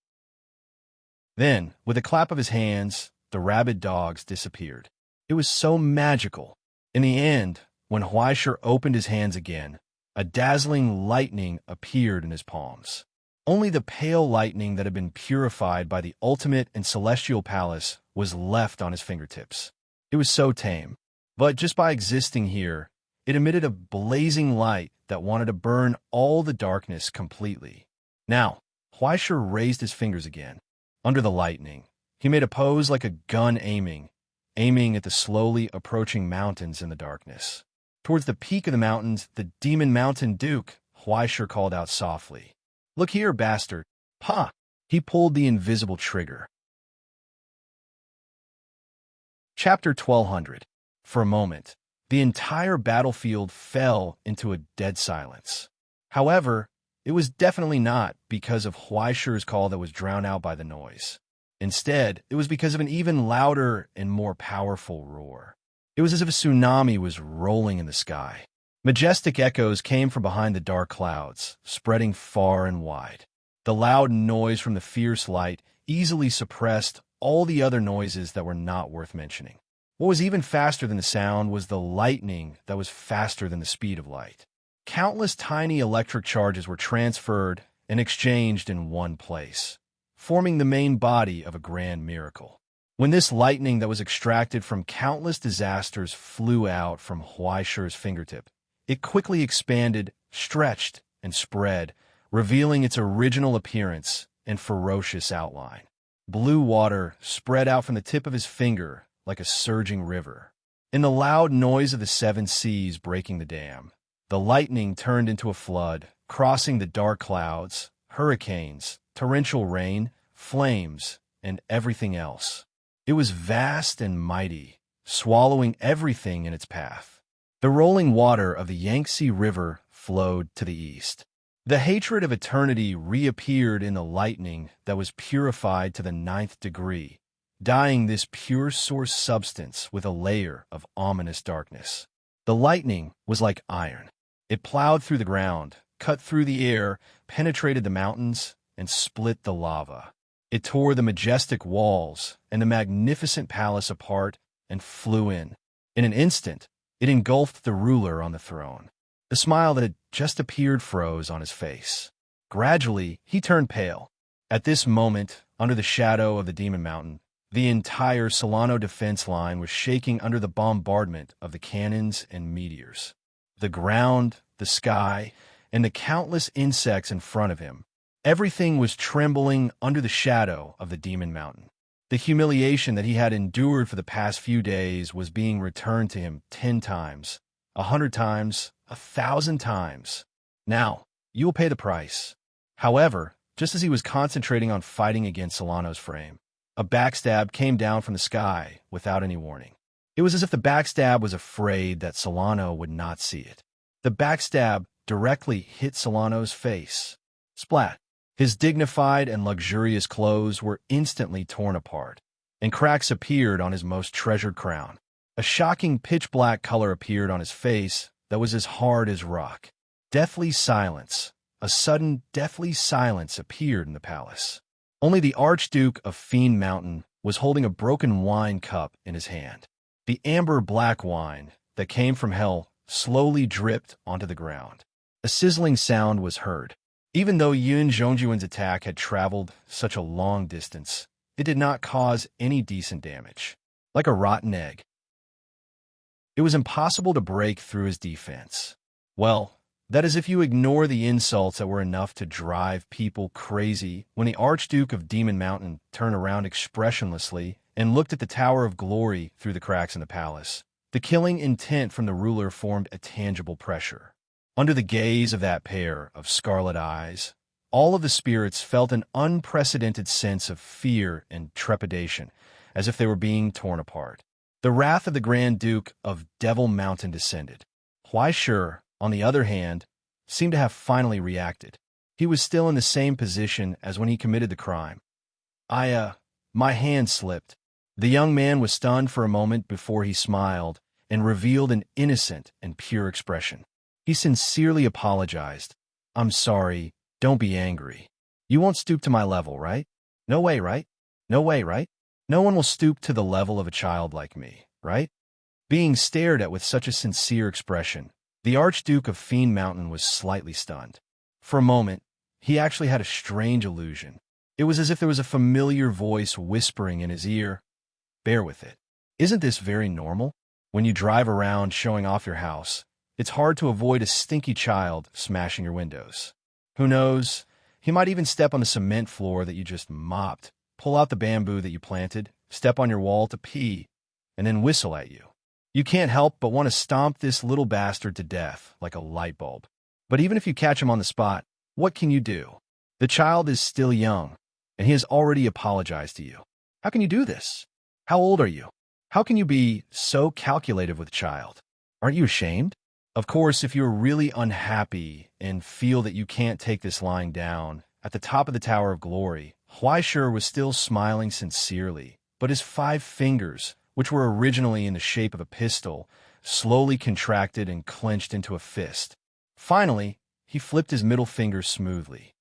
Then, with a clap of his hands, the rabid dogs disappeared. It was so magical. In the end, when Huaishur opened his hands again, a dazzling lightning appeared in his palms. Only the pale lightning that had been purified by the ultimate and celestial palace was left on his fingertips. It was so tame, but just by existing here, it emitted a blazing light that wanted to burn all the darkness completely. Now, Huaisher raised his fingers again. Under the lightning, he made a pose like a gun aiming at the slowly approaching mountains in the darkness. Towards the peak of the mountains, the Demon Mountain Duke, Huaisher called out softly, "Look here, bastard." Ha! He pulled the invisible trigger. Chapter 1200. For a moment, the entire battlefield fell into a dead silence. However, it was definitely not because of Huaisher's call that was drowned out by the noise. Instead, it was because of an even louder and more powerful roar. It was as if a tsunami was rolling in the sky. Majestic echoes came from behind the dark clouds, spreading far and wide. The loud noise from the fierce light easily suppressed all the other noises that were not worth mentioning. What was even faster than the sound was the lightning that was faster than the speed of light. Countless tiny electric charges were transferred and exchanged in one place, forming the main body of a grand miracle. When this lightning that was extracted from countless disasters flew out from Huaisher's fingertip, it quickly expanded, stretched, and spread, revealing its original appearance and ferocious outline. Blue water spread out from the tip of his finger like a surging river. In the loud noise of the seven seas breaking the dam, the lightning turned into a flood, crossing the dark clouds, hurricanes, torrential rain, flames, and everything else. It was vast and mighty, swallowing everything in its path. The rolling water of the Yangtze River flowed to the east. The hatred of eternity reappeared in the lightning that was purified to the 9th degree, dyeing this pure source substance with a layer of ominous darkness. The lightning was like iron. It plowed through the ground, cut through the air, penetrated the mountains, and split the lava. It tore the majestic walls and the magnificent palace apart and flew in. In an instant, it engulfed the ruler on the throne. The smile that had just appeared froze on his face. Gradually, he turned pale. At this moment, under the shadow of the Demon Mountain, the entire Solano defense line was shaking under the bombardment of the cannons and meteors. The ground, the sky, and the countless insects in front of him, everything was trembling under the shadow of the Demon Mountain. The humiliation that he had endured for the past few days was being returned to him 10 times, 100 times, 1,000 times. Now, you will pay the price. However, just as he was concentrating on fighting against Solano's frame, a backstab came down from the sky without any warning. It was as if the backstab was afraid that Solano would not see it. The backstab directly hit Solano's face. Splat! His dignified and luxurious clothes were instantly torn apart, and cracks appeared on his most treasured crown. A shocking pitch-black color appeared on his face that was as hard as rock. Deathly silence, a sudden deathly silence appeared in the palace. Only the Archduke of Fiend Mountain was holding a broken wine cup in his hand. The amber-black wine that came from hell slowly dripped onto the ground. A sizzling sound was heard. Even though Yun Zhongjuan's attack had traveled such a long distance, it did not cause any decent damage. Like a rotten egg, it was impossible to break through his defense. Well, that is if you ignore the insults that were enough to drive people crazy when the Archduke of Demon Mountain turned around expressionlessly and looked at the Tower of Glory through the cracks in the palace. The killing intent from the ruler formed a tangible pressure. Under the gaze of that pair of scarlet eyes, all of the spirits felt an unprecedented sense of fear and trepidation, as if they were being torn apart. The wrath of the Grand Duke of Devil Mountain descended. Huaisher, on the other hand, seemed to have finally reacted. He was still in the same position as when he committed the crime. My hand slipped. The young man was stunned for a moment before he smiled and revealed an innocent and pure expression. He sincerely apologized. "I'm sorry. Don't be angry. You won't stoop to my level, right? No way, right? No way, right? No one will stoop to the level of a child like me, right?" Being stared at with such a sincere expression, the Archduke of Fiend Mountain was slightly stunned. For a moment, he actually had a strange illusion. It was as if there was a familiar voice whispering in his ear, "Bear with it." Isn't this very normal? When you drive around showing off your house, it's hard to avoid a stinky child smashing your windows. Who knows? He might even step on the cement floor that you just mopped, pull out the bamboo that you planted, step on your wall to pee, and then whistle at you. You can't help but want to stomp this little bastard to death like a light bulb. But even if you catch him on the spot, what can you do? The child is still young, and he has already apologized to you. How can you do this? How old are you? How can you be so calculative with a child? Aren't you ashamed? Of course, if you're really unhappy and feel that you can't take this lying down, at the top of the Tower of Glory, Huaishur was still smiling sincerely, but his 5 fingers, which were originally in the shape of a pistol, slowly contracted and clenched into a fist. Finally, he flipped his middle finger smoothly.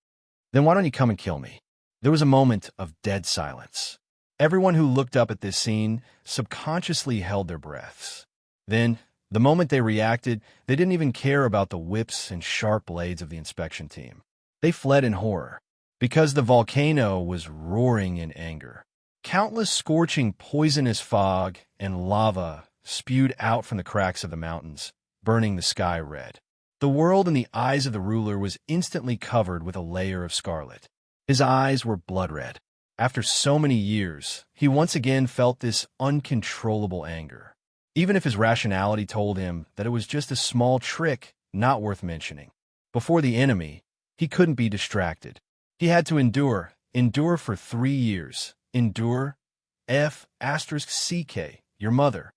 "Then why don't you come and kill me?" There was a moment of dead silence. Everyone who looked up at this scene subconsciously held their breaths. Then, the moment they reacted, they didn't even care about the whips and sharp blades of the inspection team. They fled in horror, because the volcano was roaring in anger. Countless scorching poisonous fog and lava spewed out from the cracks of the mountains, burning the sky red. The world in the eyes of the ruler was instantly covered with a layer of scarlet. His eyes were blood red. After so many years, he once again felt this uncontrollable anger. Even if his rationality told him that it was just a small trick not worth mentioning. Before the enemy, he couldn't be distracted. He had to endure for 3 years. Endure, F***CK, your mother.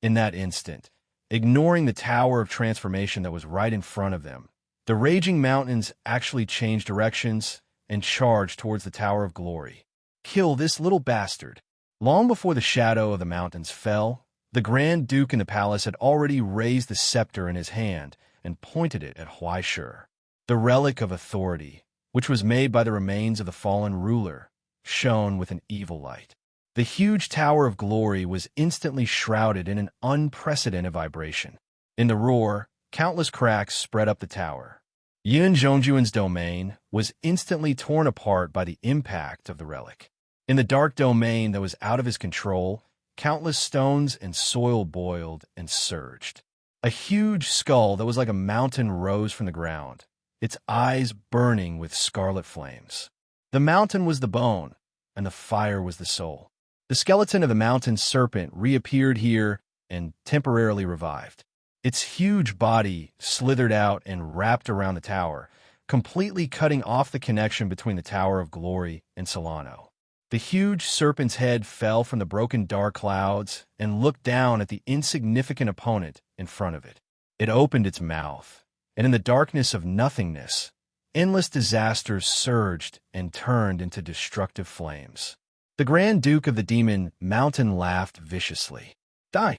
In that instant, ignoring the tower of transformation that was right in front of them, the raging mountains actually changed directions and charged towards the Tower of Glory. Kill this little bastard. Long before the shadow of the mountains fell, the Grand Duke in the palace had already raised the scepter in his hand and pointed it at Huaishur. The relic of authority, which was made by the remains of the fallen ruler, shone with an evil light. The huge Tower of Glory was instantly shrouded in an unprecedented vibration. In the roar, countless cracks spread up the tower. Yun Zhongjuan's domain was instantly torn apart by the impact of the relic. In the dark domain that was out of his control, countless stones and soil boiled and surged. A huge skull that was like a mountain rose from the ground, its eyes burning with scarlet flames. The mountain was the bone, and the fire was the soul. The skeleton of the mountain serpent reappeared here and temporarily revived. Its huge body slithered out and wrapped around the tower, completely cutting off the connection between the Tower of Glory and Solano. The huge serpent's head fell from the broken dark clouds and looked down at the insignificant opponent in front of it. It opened its mouth, and in the darkness of nothingness, endless disasters surged and turned into destructive flames. The Grand Duke of the Demon Mountain laughed viciously. "Die!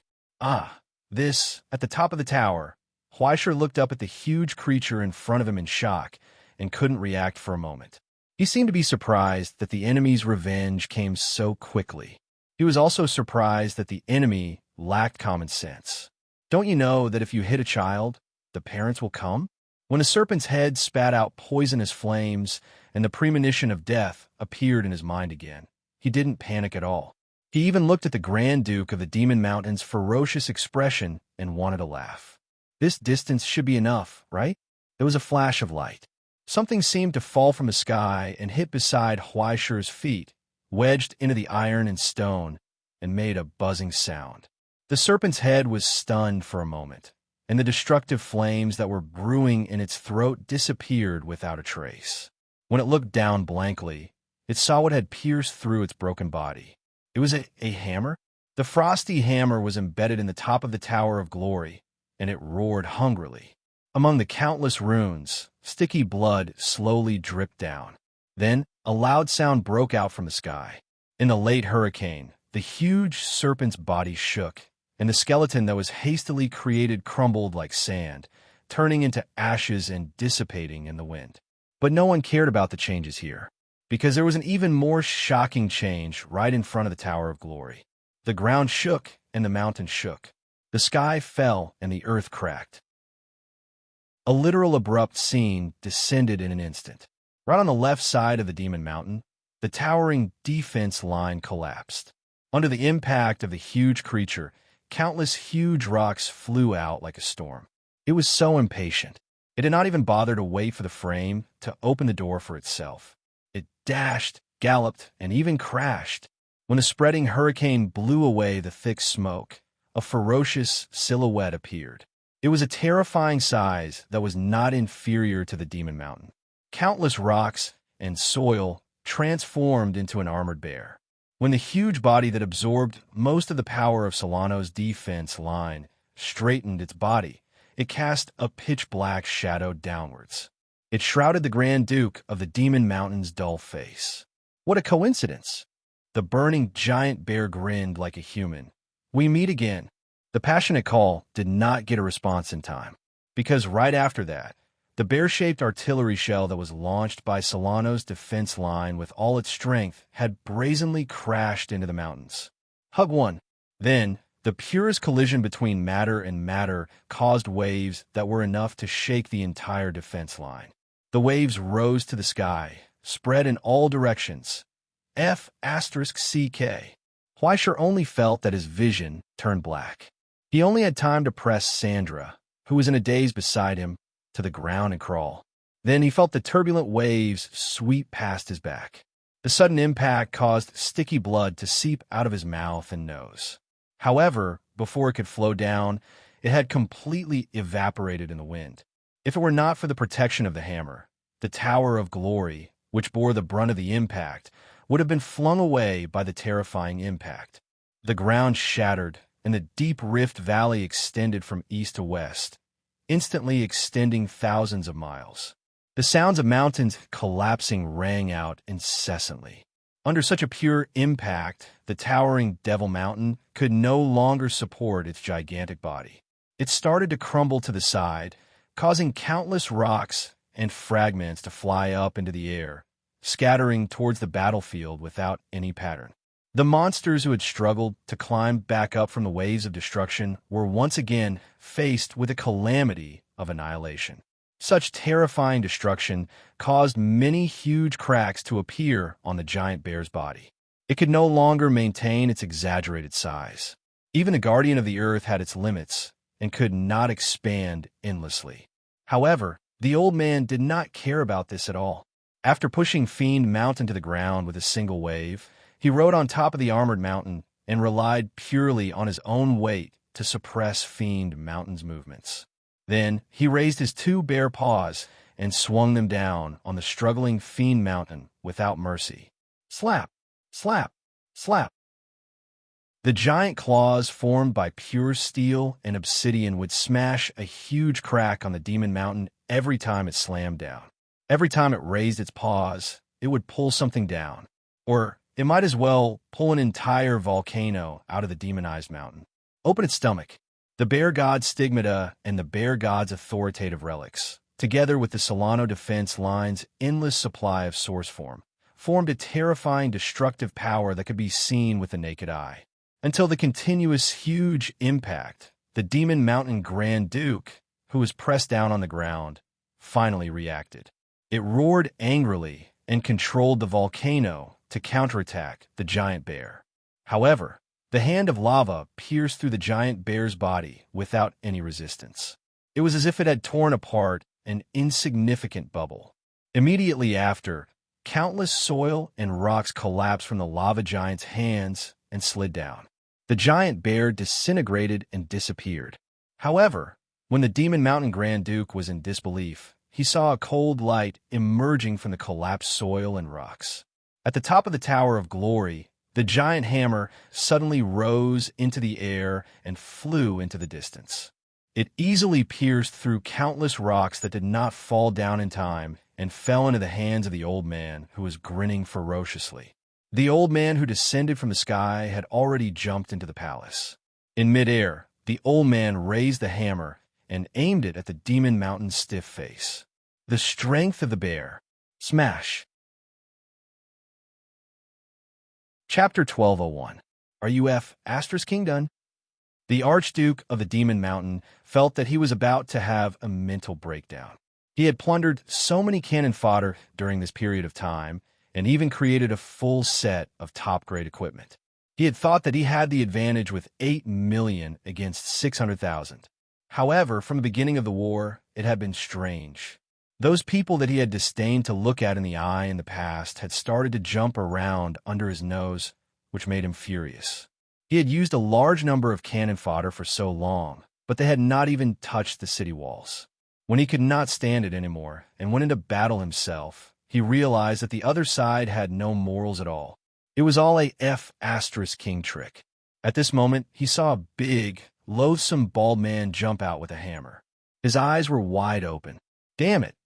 This, at the top of the tower." Huaishur looked up at the huge creature in front of him in shock and couldn't react for a moment. He seemed to be surprised that the enemy's revenge came so quickly. He was also surprised that the enemy lacked common sense. Don't you know that if you hit a child, the parents will come? When the serpent's head spat out poisonous flames and the premonition of death appeared in his mind again, he didn't panic at all. He even looked at the Grand Duke of the Demon Mountain's ferocious expression and wanted to laugh. This distance should be enough, right? There was a flash of light. Something seemed to fall from the sky and hit beside Huaishur's feet, wedged into the iron and stone, and made a buzzing sound. The serpent's head was stunned for a moment, and the destructive flames that were brewing in its throat disappeared without a trace. When it looked down blankly, it saw what had pierced through its broken body. It was a hammer. The frosty hammer was embedded in the top of the Tower of Glory, and it roared hungrily. Among the countless runes, sticky blood slowly dripped down. Then, a loud sound broke out from the sky. In the late hurricane, the huge serpent's body shook, and the skeleton that was hastily created crumbled like sand, turning into ashes and dissipating in the wind. But no one cared about the changes here, because there was an even more shocking change right in front of the Tower of Glory. The ground shook and the mountain shook. The sky fell and the earth cracked. A literal abrupt scene descended in an instant. Right on the left side of the Demon Mountain, the towering defense line collapsed. Under the impact of the huge creature, countless huge rocks flew out like a storm. It was so impatient. It did not even bother to wait for the frame to open the door for itself. It dashed, galloped, and even crashed. When the spreading hurricane blew away the thick smoke, a ferocious silhouette appeared. It was a terrifying size that was not inferior to the Demon Mountain. Countless rocks and soil transformed into an armored bear. When the huge body that absorbed most of the power of Solano's defense line straightened its body, it cast a pitch-black shadow downwards. It shrouded the Grand Duke of the Demon Mountain's dull face. What a coincidence! The burning giant bear grinned like a human. We meet again. The passionate call did not get a response in time, because right after that, the bear-shaped artillery shell that was launched by Solano's defense line with all its strength had brazenly crashed into the mountains. Hug 1. Then, the purest collision between matter and matter caused waves that were enough to shake the entire defense line. The waves rose to the sky, spread in all directions. F***CK. Fleischer only felt that his vision turned black. He only had time to press Sandra, who was in a daze beside him, to the ground and crawl. Then he felt the turbulent waves sweep past his back. The sudden impact caused sticky blood to seep out of his mouth and nose. However, before it could flow down, it had completely evaporated in the wind. If it were not for the protection of the hammer, the Tower of Glory, which bore the brunt of the impact, would have been flung away by the terrifying impact. The ground shattered, and the deep rift valley extended from east to west, instantly extending thousands of miles. The sounds of mountains collapsing rang out incessantly. Under such a pure impact, the towering Devil Mountain could no longer support its gigantic body. It started to crumble to the side, causing countless rocks and fragments to fly up into the air, scattering towards the battlefield without any pattern. The monsters who had struggled to climb back up from the waves of destruction were once again faced with a calamity of annihilation. Such terrifying destruction caused many huge cracks to appear on the giant bear's body. It could no longer maintain its exaggerated size. Even the Guardian of the Earth had its limits and could not expand endlessly. However, the old man did not care about this at all. After pushing Fiend Mountain to the ground with a single wave, he rode on top of the armored mountain and relied purely on his own weight to suppress Fiend Mountain's movements. Then he raised his two bare paws and swung them down on the struggling Fiend Mountain without mercy. Slap! Slap! Slap! The giant claws formed by pure steel and obsidian would smash a huge crack on the Demon Mountain every time it slammed down. Every time it raised its paws, it would pull something down. Or it might as well pull an entire volcano out of the demonized mountain. Open its stomach. The bear god's stigmata and the bear god's authoritative relics, together with the Solano defense line's endless supply of source form, formed a terrifying destructive power that could be seen with the naked eye. Until the continuous huge impact, the Demon Mountain Grand Duke, who was pressed down on the ground, finally reacted. It roared angrily and controlled the volcano to counterattack the giant bear. However, the hand of lava pierced through the giant bear's body without any resistance. It was as if it had torn apart an insignificant bubble. Immediately after, countless soil and rocks collapsed from the lava giant's hands and slid down. The giant bear disintegrated and disappeared. However, when the Demon Mountain Grand Duke was in disbelief, he saw a cold light emerging from the collapsed soil and rocks. At the top of the Tower of Glory, the giant hammer suddenly rose into the air and flew into the distance. It easily pierced through countless rocks that did not fall down in time and fell into the hands of the old man, who was grinning ferociously. The old man who descended from the sky had already jumped into the palace. In midair, the old man raised the hammer and aimed it at the Demon Mountain's stiff face. The strength of the bear. Smash! Chapter 1201. Are you King done? The Archduke of the Demon Mountain felt that he was about to have a mental breakdown. He had plundered so many cannon fodder during this period of time, and even created a full set of top-grade equipment. He had thought that he had the advantage with 8 million against 600,000. However, from the beginning of the war, it had been strange. Those people that he had disdained to look at in the eye in the past had started to jump around under his nose, which made him furious. He had used a large number of cannon fodder for so long, but they had not even touched the city walls. When he could not stand it anymore and went into battle himself, he realized that the other side had no morals at all. It was all a F***king trick. At this moment, he saw a big, loathsome bald man jump out with a hammer. His eyes were wide open. Damn it!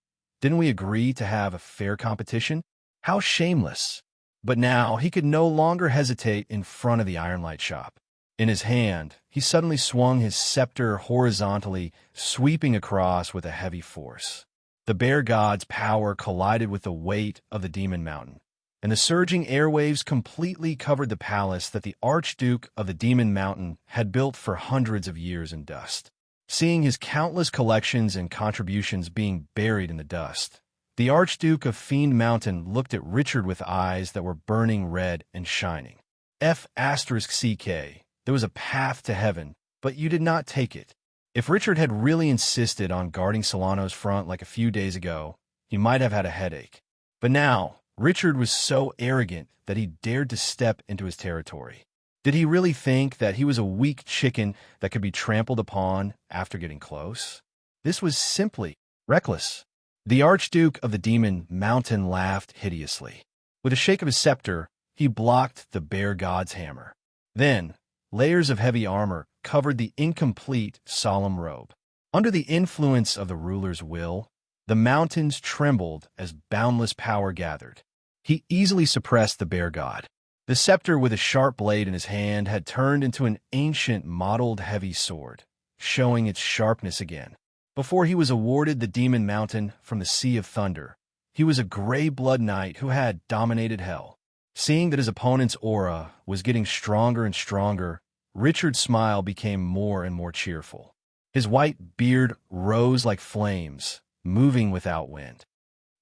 Didn't we agree to have a fair competition? How shameless! But now he could no longer hesitate in front of the Ironlight shop. In his hand, he suddenly swung his scepter horizontally, sweeping across with a heavy force. The bear god's power collided with the weight of the Demon Mountain, and the surging airwaves completely covered the palace that the Archduke of the Demon Mountain had built for hundreds of years in dust. Seeing his countless collections and contributions being buried in the dust, the Archduke of Fiend Mountain looked at Richard with eyes that were burning red and shining. F***ck, there was a path to heaven, but you did not take it. If Richard had really insisted on guarding Solano's front like a few days ago, he might have had a headache. But now, Richard was so arrogant that he dared to step into his territory. Did he really think that he was a weak chicken that could be trampled upon after getting close? This was simply reckless. The Archduke of the Demon Mountain laughed hideously. With a shake of his scepter, he blocked the bear god's hammer. Then, layers of heavy armor covered the incomplete, solemn robe. Under the influence of the ruler's will, the mountains trembled as boundless power gathered. He easily suppressed the bear god. The scepter with a sharp blade in his hand had turned into an ancient, mottled heavy sword, showing its sharpness again. Before he was awarded the Demon Mountain from the Sea of Thunder, he was a gray blood knight who had dominated hell. Seeing that his opponent's aura was getting stronger and stronger, Richard's smile became more and more cheerful. His white beard rose like flames, moving without wind.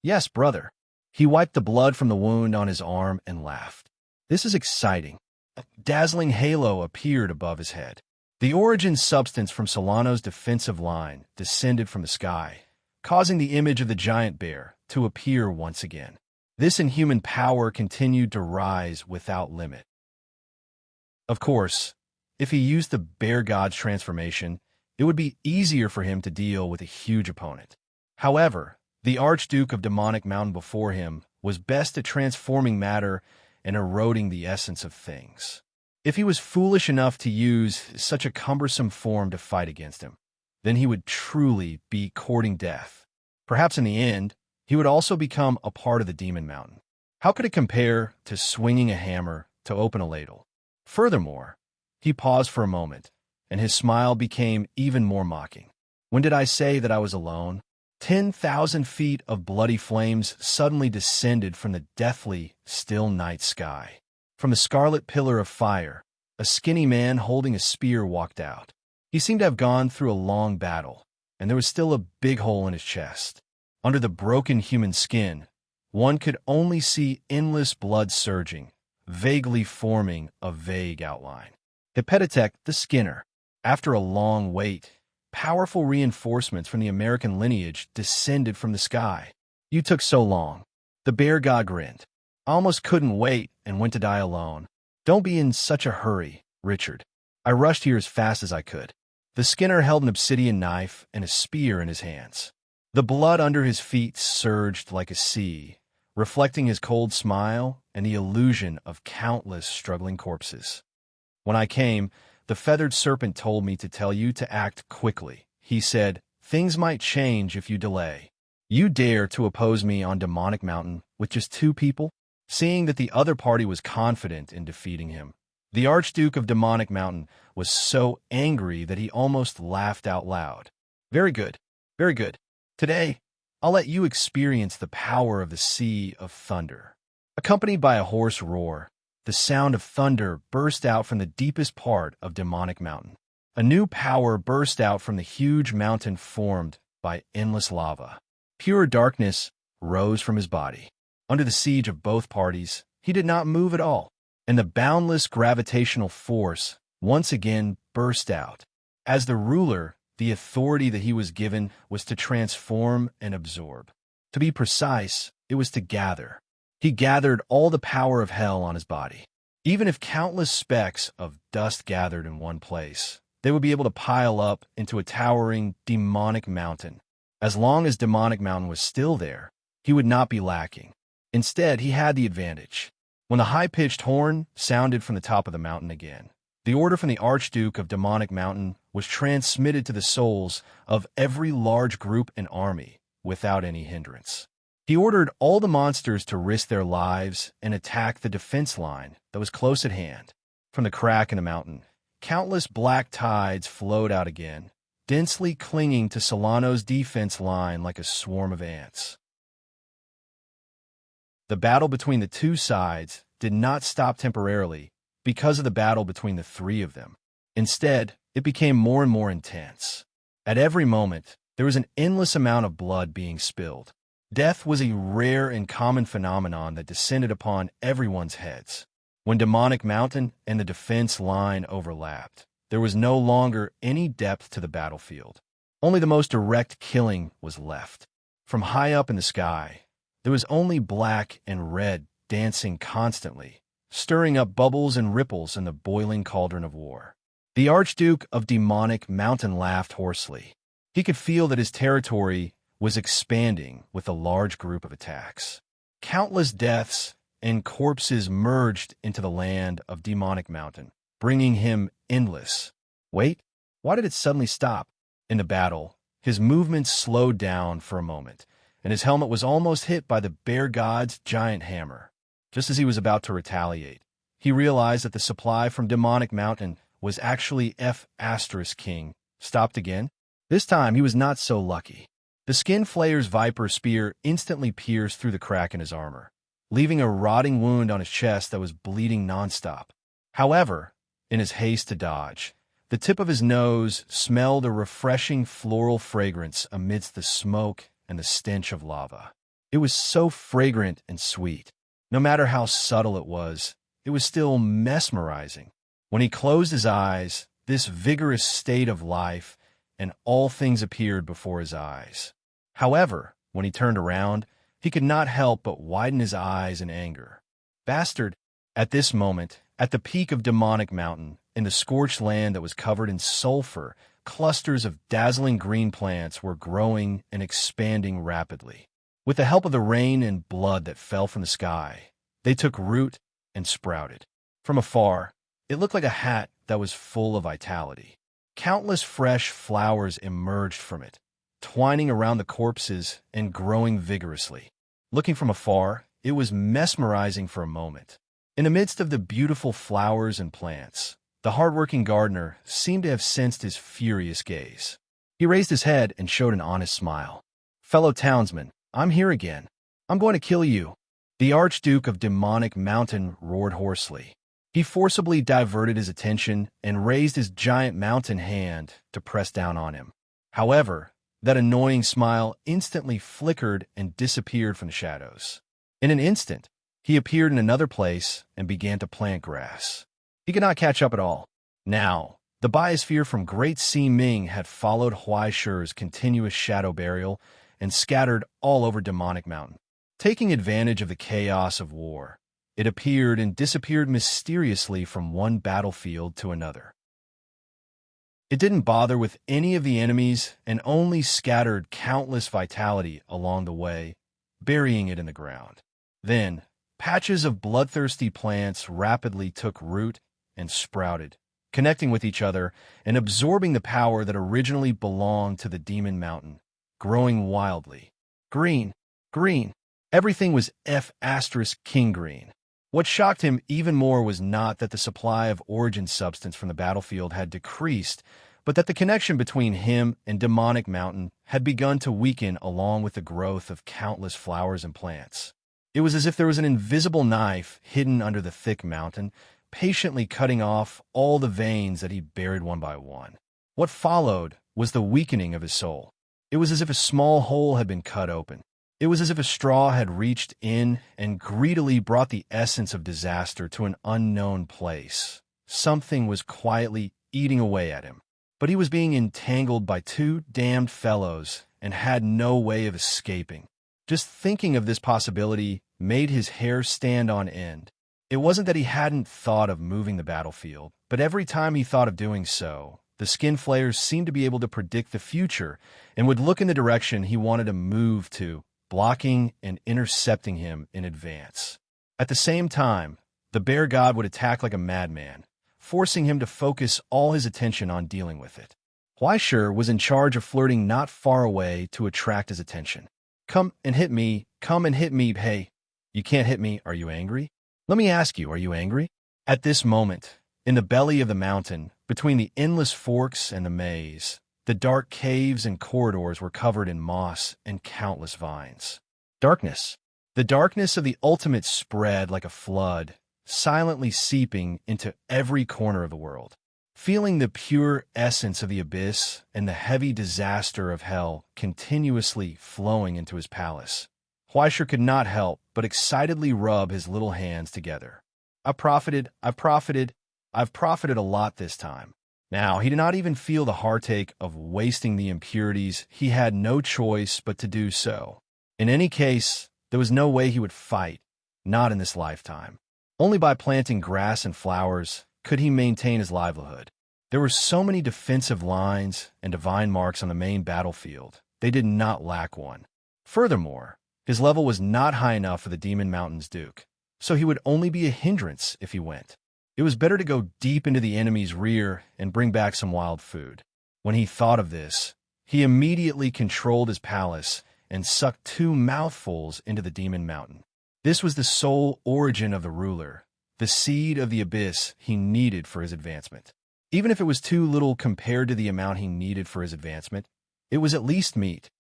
Yes, brother. He wiped the blood from the wound on his arm and laughed. This is exciting. A dazzling halo appeared above his head. The origin substance from Solano's defensive line descended from the sky, causing the image of the giant bear to appear once again. This inhuman power continued to rise without limit. Of course, if he used the bear god's transformation, it would be easier for him to deal with a huge opponent. However, the Archduke of Demonic Mountain before him was best at transforming matter and eroding the essence of things. If he was foolish enough to use such a cumbersome form to fight against him, then he would truly be courting death. Perhaps in the end, he would also become a part of the Demon Mountain. How could it compare to swinging a hammer to open a ladle? Furthermore, he paused for a moment, and his smile became even more mocking. When did I say that I was alone? 10,000 feet of bloody flames suddenly descended from the deathly, still night sky. From the scarlet pillar of fire, a skinny man holding a spear walked out. He seemed to have gone through a long battle, and there was still a big hole in his chest. Under the broken human skin, one could only see endless blood surging, vaguely forming a vague outline. Hepetitech the Skinner. After a long wait, powerful reinforcements from the American lineage descended from the sky. You took so long. The bear god grinned. I almost couldn't wait and went to die alone. Don't be in such a hurry, Richard. I rushed here as fast as I could. The Skinner held an obsidian knife and a spear in his hands. The blood under his feet surged like a sea, reflecting his cold smile and the illusion of countless struggling corpses. When I came, the feathered serpent told me to tell you to act quickly. He said, things might change if you delay. You dare to oppose me on Demonic Mountain with just 2 people? Seeing that the other party was confident in defeating him, the Archduke of Demonic Mountain was so angry that he almost laughed out loud. Very good, very good. Today, I'll let you experience the power of the Sea of Thunder. Accompanied by a hoarse roar, the sound of thunder burst out from the deepest part of Demonic Mountain. A new power burst out from the huge mountain formed by endless lava. Pure darkness rose from his body. Under the siege of both parties, he did not move at all, and the boundless gravitational force once again burst out. As the ruler, the authority that he was given was to transform and absorb. To be precise, it was to gather. He gathered all the power of hell on his body. Even if countless specks of dust gathered in one place, they would be able to pile up into a towering, demonic mountain. As long as demonic mountain was still there, he would not be lacking. Instead, he had the advantage. When the high-pitched horn sounded from the top of the mountain again, the order from the Archduke of Demonic Mountain was transmitted to the souls of every large group and army without any hindrance. He ordered all the monsters to risk their lives and attack the defense line that was close at hand. From the crack in the mountain, countless black tides flowed out again, densely clinging to Solano's defense line like a swarm of ants. The battle between the two sides did not stop temporarily because of the battle between the three of them. Instead, it became more and more intense. At every moment, there was an endless amount of blood being spilled. Death was a rare and common phenomenon that descended upon everyone's heads. When Demonic Mountain and the defense line overlapped, there was no longer any depth to the battlefield. Only the most direct killing was left. From high up in the sky, there was only black and red dancing constantly, stirring up bubbles and ripples in the boiling cauldron of war. The Archduke of Demonic Mountain laughed hoarsely. He could feel that his territory was expanding with a large group of attacks. Countless deaths and corpses merged into the land of Demonic Mountain, bringing him endless. Wait, why did it suddenly stop? In the battle, his movements slowed down for a moment, and his helmet was almost hit by the bear god's giant hammer. Just as he was about to retaliate, he realized that the supply from Demonic Mountain was actually King. Stopped again? This time he was not so lucky. The Skin Flayer's Viper Spear instantly pierced through the crack in his armor, leaving a rotting wound on his chest that was bleeding nonstop. However, in his haste to dodge, the tip of his nose smelled a refreshing floral fragrance amidst the smoke and the stench of lava. It was so fragrant and sweet. No matter how subtle it was still mesmerizing. When he closed his eyes, this vigorous state of life and all things appeared before his eyes. However, when he turned around, he could not help but widen his eyes in anger. Bastard! At this moment, at the peak of Demonic Mountain, in the scorched land that was covered in sulfur, clusters of dazzling green plants were growing and expanding rapidly. With the help of the rain and blood that fell from the sky, they took root and sprouted. From afar, it looked like a hat that was full of vitality. Countless fresh flowers emerged from it, twining around the corpses and growing vigorously. Looking from afar, it was mesmerizing for a moment. In the midst of the beautiful flowers and plants, the hard-working gardener seemed to have sensed his furious gaze. He raised his head and showed an honest smile. "Fellow townsmen, I'm here again. I'm going to kill you." The Archduke of Demonic Mountain roared hoarsely. He forcibly diverted his attention and raised his giant mountain hand to press down on him. However, that annoying smile instantly flickered and disappeared from the shadows. In an instant, he appeared in another place and began to plant grass. He could not catch up at all. Now, the biosphere from Great Sea Ming had followed Huaishi's continuous shadow burial and scattered all over Demonic Mountain. Taking advantage of the chaos of war, it appeared and disappeared mysteriously from one battlefield to another. It didn't bother with any of the enemies and only scattered countless vitality along the way, burying it in the ground. Then, patches of bloodthirsty plants rapidly took root and sprouted, connecting with each other and absorbing the power that originally belonged to the Demon Mountain, growing wildly. Green, green. Everything was King green. What shocked him even more was not that the supply of origin substance from the battlefield had decreased, but that the connection between him and Demonic Mountain had begun to weaken along with the growth of countless flowers and plants. It was as if there was an invisible knife hidden under the thick mountain, patiently cutting off all the veins that he buried one by one. What followed was the weakening of his soul. It was as if a small hole had been cut open. It was as if a straw had reached in and greedily brought the essence of disaster to an unknown place. Something was quietly eating away at him. But he was being entangled by two damned fellows and had no way of escaping. Just thinking of this possibility made his hair stand on end. It wasn't that he hadn't thought of moving the battlefield, but every time he thought of doing so, the skin flayers seemed to be able to predict the future and would look in the direction he wanted to move to, blocking and intercepting him in advance. At the same time, the bear god would attack like a madman, forcing him to focus all his attention on dealing with it. Huaishur was in charge of flirting not far away to attract his attention. Come and hit me, hey. You can't hit me, are you angry? Let me ask you, are you angry? At this moment, in the belly of the mountain, between the endless forks and the maze, the dark caves and corridors were covered in moss and countless vines. Darkness. The darkness of the ultimate spread like a flood, silently seeping into every corner of the world. Feeling the pure essence of the abyss and the heavy disaster of hell continuously flowing into his palace, Huaishur could not help but excitedly rub his little hands together. I've profited a lot this time. Now, he did not even feel the heartache of wasting the impurities. He had no choice but to do so. In any case, there was no way he would fight, not in this lifetime. Only by planting grass and flowers could he maintain his livelihood. There were so many defensive lines and divine marks on the main battlefield. They did not lack one. Furthermore, his level was not high enough for the Demon Mountain's Duke, so he would only be a hindrance if he went. It was better to go deep into the enemy's rear and bring back some wild food. When he thought of this, he immediately controlled his palace and sucked 2 mouthfuls into the Demon Mountain. This was the sole origin of the ruler, the seed of the abyss he needed for his advancement. Even if it was too little compared to the amount he needed for his advancement, it was at least meat.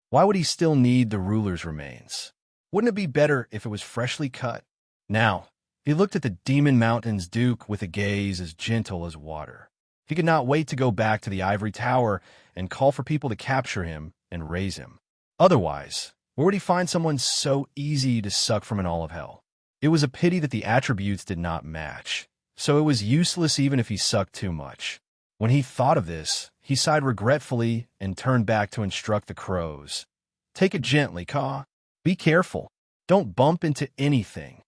Why would he still need the ruler's remains? Wouldn't it be better if it was freshly cut? Now, he looked at the Demon Mountain's Duke with a gaze as gentle as water. He could not wait to go back to the ivory tower and call for people to capture him and raise him. Otherwise, where would he find someone so easy to suck from an all of hell? It was a pity that the attributes did not match, so it was useless even if he sucked too much. When he thought of this, he sighed regretfully and turned back to instruct the crows. Take it gently, Ka. Be careful. Don't bump into anything.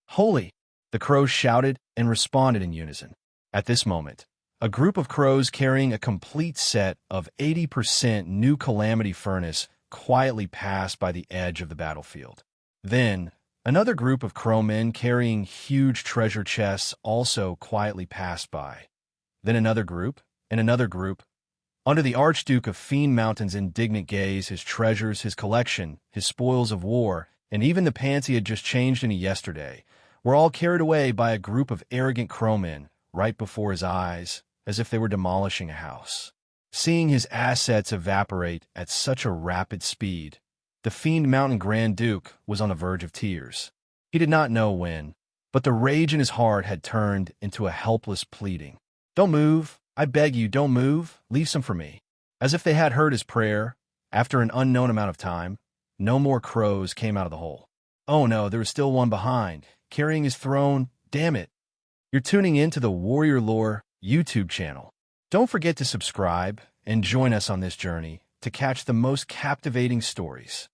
Holy! The crows shouted and responded in unison. At this moment, a group of crows carrying a complete set of 80% new Calamity Furnace quietly passed by the edge of the battlefield. Then, another group of crowmen carrying huge treasure chests also quietly passed by. Then another group, and another group. Under the Archduke of Fiend Mountain's indignant gaze, his treasures, his collection, his spoils of war, and even the pants he had just changed into yesterday, were all carried away by a group of arrogant crowmen right before his eyes, as if they were demolishing a house. Seeing his assets evaporate at such a rapid speed, the Fiend Mountain Grand Duke was on the verge of tears. He did not know when, but the rage in his heart had turned into a helpless pleading. Don't move. I beg you, don't move. Leave some for me. As if they had heard his prayer, after an unknown amount of time, no more crows came out of the hole. Oh no, there was still one behind, carrying his throne. Damn it. You're tuning in to the Warrior Lore YouTube channel. Don't forget to subscribe and join us on this journey to catch the most captivating stories.